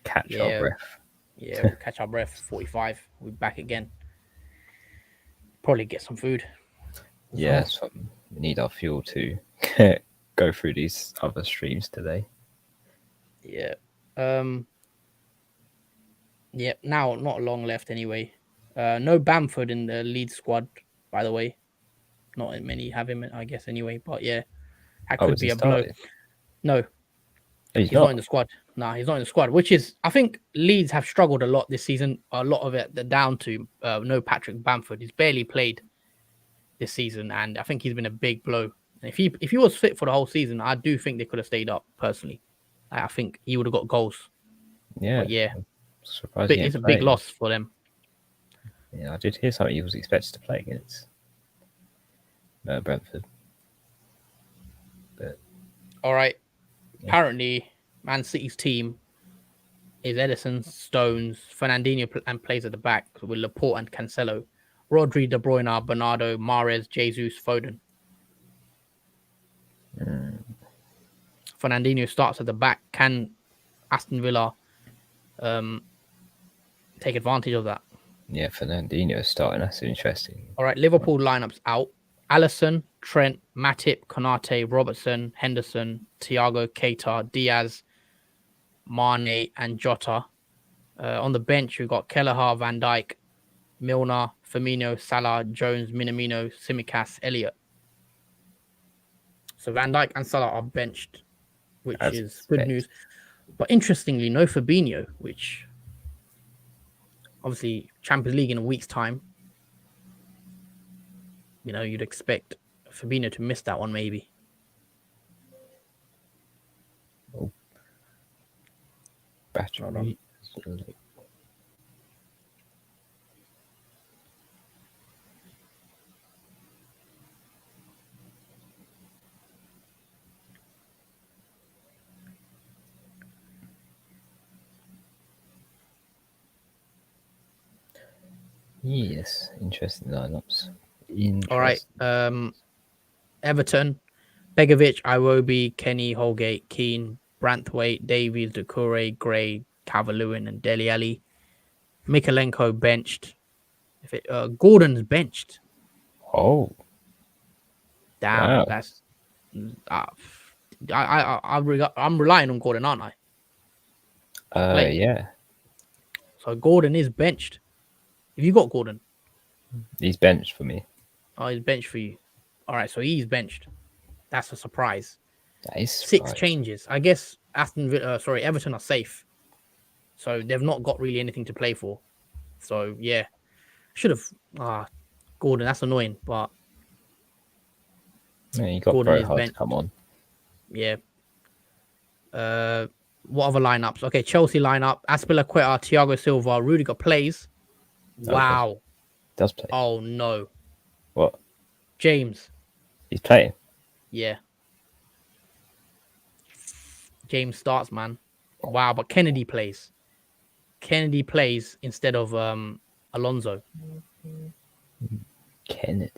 B: catch our
A: Yeah,
B: breath.
A: yeah, we'll catch our breath. 45. We'll be back again. Probably get some food.
B: Yeah, so we need our fuel to go through these other streams today.
A: Yeah. Yeah. Now, not long left anyway. No Bamford in the lead squad, by the way. Not many have him, I guess, anyway. But yeah, that
B: Oh,
A: could
B: is he
A: be a blow.
B: started?
A: No,
B: He's
A: he's not
B: not.
A: in the squad. Nah, he's not in the squad, which is, I think Leeds have struggled a lot this season. A lot of it, they're down to no Patrick Bamford. He's barely played this season, and I think he's been a big blow. And if he was fit for the whole season, I do think they could have stayed up, personally. I think he would have got goals.
B: Yeah,
A: But yeah,
B: surprising he
A: it's
B: ain't
A: a big
B: playing.
A: loss for them.
B: Yeah, I did hear something he was expected to play against Brentford. But
A: All right.
B: yeah.
A: Apparently, Man City's team is Edison, Stones, Fernandinho, and plays at the back with Laporte and Cancelo. Rodri, De Bruyne, Bernardo, Mahrez, Jesus, Foden. Fernandinho starts at the back. Can Aston Villa take advantage of that?
B: Yeah, Fernandinho starting. That's interesting.
A: All right, Liverpool lineups out. Alisson, Trent, Matip, Konate, Robertson, Henderson, Thiago, Keita, Diaz, Mane, and Jota. On the bench, we've got Kelleher, Van Dijk, Milner, Firmino, Salah, Jones, Minamino, Tsimikas, Elliott. So Van Dijk and Salah are benched, which is good news. But interestingly, no Fabinho, which obviously Champions League in a week's time. You know, you'd expect Fabinho to miss that one maybe.
B: Oh. Battery. Yes, interesting lineups.
A: All right. Everton, Begovic, Iwobi, Kenny, Holgate, Keane, Branthwaite, Davies, Doucouré, Gray, Calvert-Lewin, and Dele Alli. Mikalenko benched. Gordon's benched.
B: Oh,
A: damn!
B: wow.
A: That's I'm relying on Gordon, aren't I?
B: Yeah.
A: So Gordon is benched. Have you got Gordon?
B: He's benched for me.
A: Oh, he's benched for you. All right, so he's benched. That's a surprise.
B: That is
A: 6 changes. I guess Everton are safe. So they've not got really anything to play for. So yeah, should have. Gordon, that's annoying, but
B: yeah, you got
A: Gordon
B: very hard to come on.
A: Yeah. What other lineups? Okay, Chelsea lineup: Aspilicueta, Thiago Silva, Rudiger plays. Wow.
B: Does play.
A: Oh no.
B: What?
A: James.
B: He's playing.
A: Yeah. James starts, man. Wow, but Kennedy plays. Kennedy plays instead of Alonso.
B: Kennedy.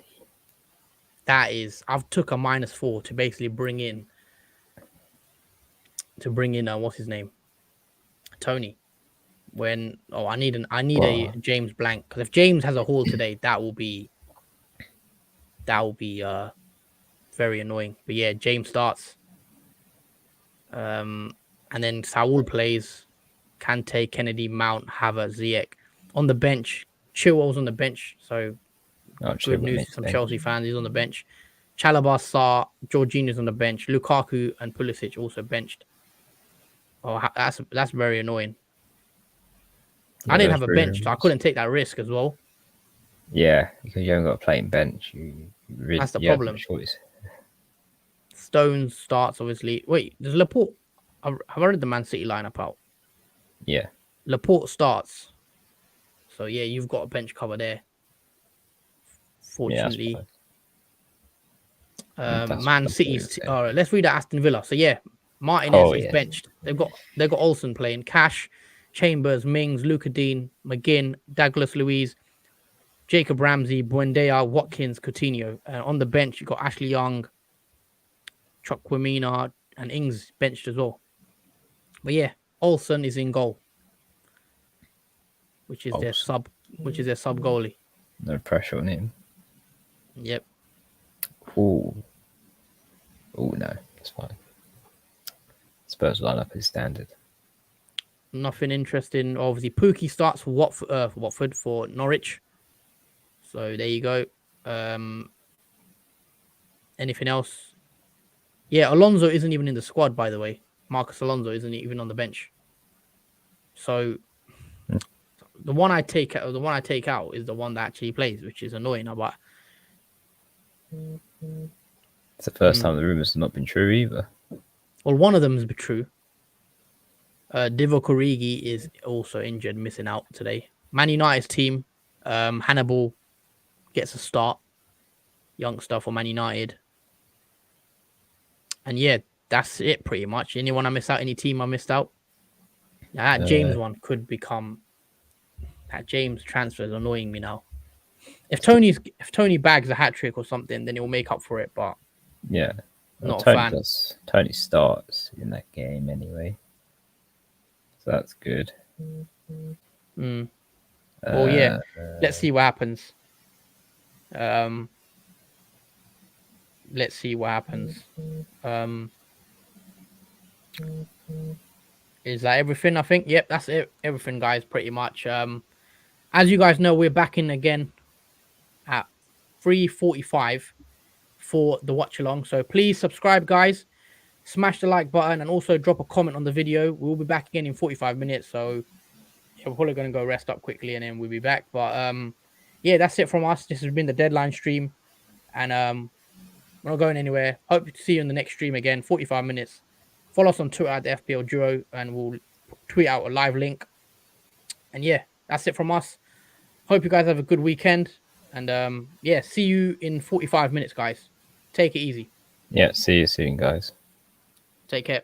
A: That is, I've took a -4 to basically bring in what's his name? Tony. When I need a James blank, because if James has a haul today, that will be very annoying. But yeah, James starts. And then Saul plays. Kante, Kennedy, Mount, Havertz, Ziyech. On the bench, Chilwell's on the bench, so good news to some Chelsea fans. He's on the bench. Chalobah, Sarr, Jorginho's on the bench. Lukaku and Pulisic also benched. Oh, that's very annoying. Yeah, I didn't have a bench, so I couldn't take that risk as well.
B: Yeah, because you haven't got a playing bench.
A: That's the problem.
B: Choice.
A: Stones starts, obviously. Wait, does Laporte... Have I read the Man City lineup out?
B: Yeah.
A: Laporte starts. So, yeah, you've got a bench cover there. Fortunately. Yeah, Man City's... All right, let's read at Aston Villa. So, yeah, Martinez is benched. They've got Olsen playing. Cash, Chambers, Mings, Luka Dean, McGinn, Douglas Luiz, Jacob Ramsey, Buendia, Watkins, Coutinho. On the bench, you've got Ashley Young, Chukwuemeka, and Ings benched as well. But yeah, Olsen is in goal, which is their sub goalie.
B: No pressure on him.
A: Yep.
B: Oh no, it's fine. Spurs lineup is standard.
A: Nothing interesting. Obviously, Pookie starts for Watford for Norwich. So there you go. Anything else? Yeah, Alonso isn't even in the squad, by the way. Marcus Alonso isn't even on the bench. So the one I take out is the one that actually plays, which is annoying. But
B: it's the first time the rumors have not been true either.
A: Well, one of them has been true. Divock Origi is also injured, missing out today. Man United's team, Hannibal gets a start. Youngster for Man United. And yeah, that's it pretty much. Anyone I missed out? Any team I missed out? Yeah, that James one could become. That James transfer is annoying me now. If Tony bags a hat trick or something, then he'll make up for it. But
B: Yeah. Well,
A: not a
B: Tony
A: fan.
B: does. Tony starts in that game anyway, so that's good.
A: Mm. Well, yeah. Let's see what happens. Let's see what happens. Is that everything? I think. Yep, that's it. Everything, guys. Pretty much. As you guys know, we're back in again at 3:45 for the watch along. So please subscribe, guys. Smash the like button and also drop a comment on the video. We'll be back again in 45 minutes. So yeah, we're probably gonna go rest up quickly and then we'll be back. But yeah, that's it from us. This has been the deadline stream, and we're not going anywhere. Hope to see you in the next stream again. 45 minutes. Follow us on Twitter at the FPL Duo, and we'll tweet out a live link. And yeah, that's it from us. Hope you guys have a good weekend. And yeah, see you in 45 minutes, guys. Take it easy.
B: Yeah, see you soon, guys.
A: Take care.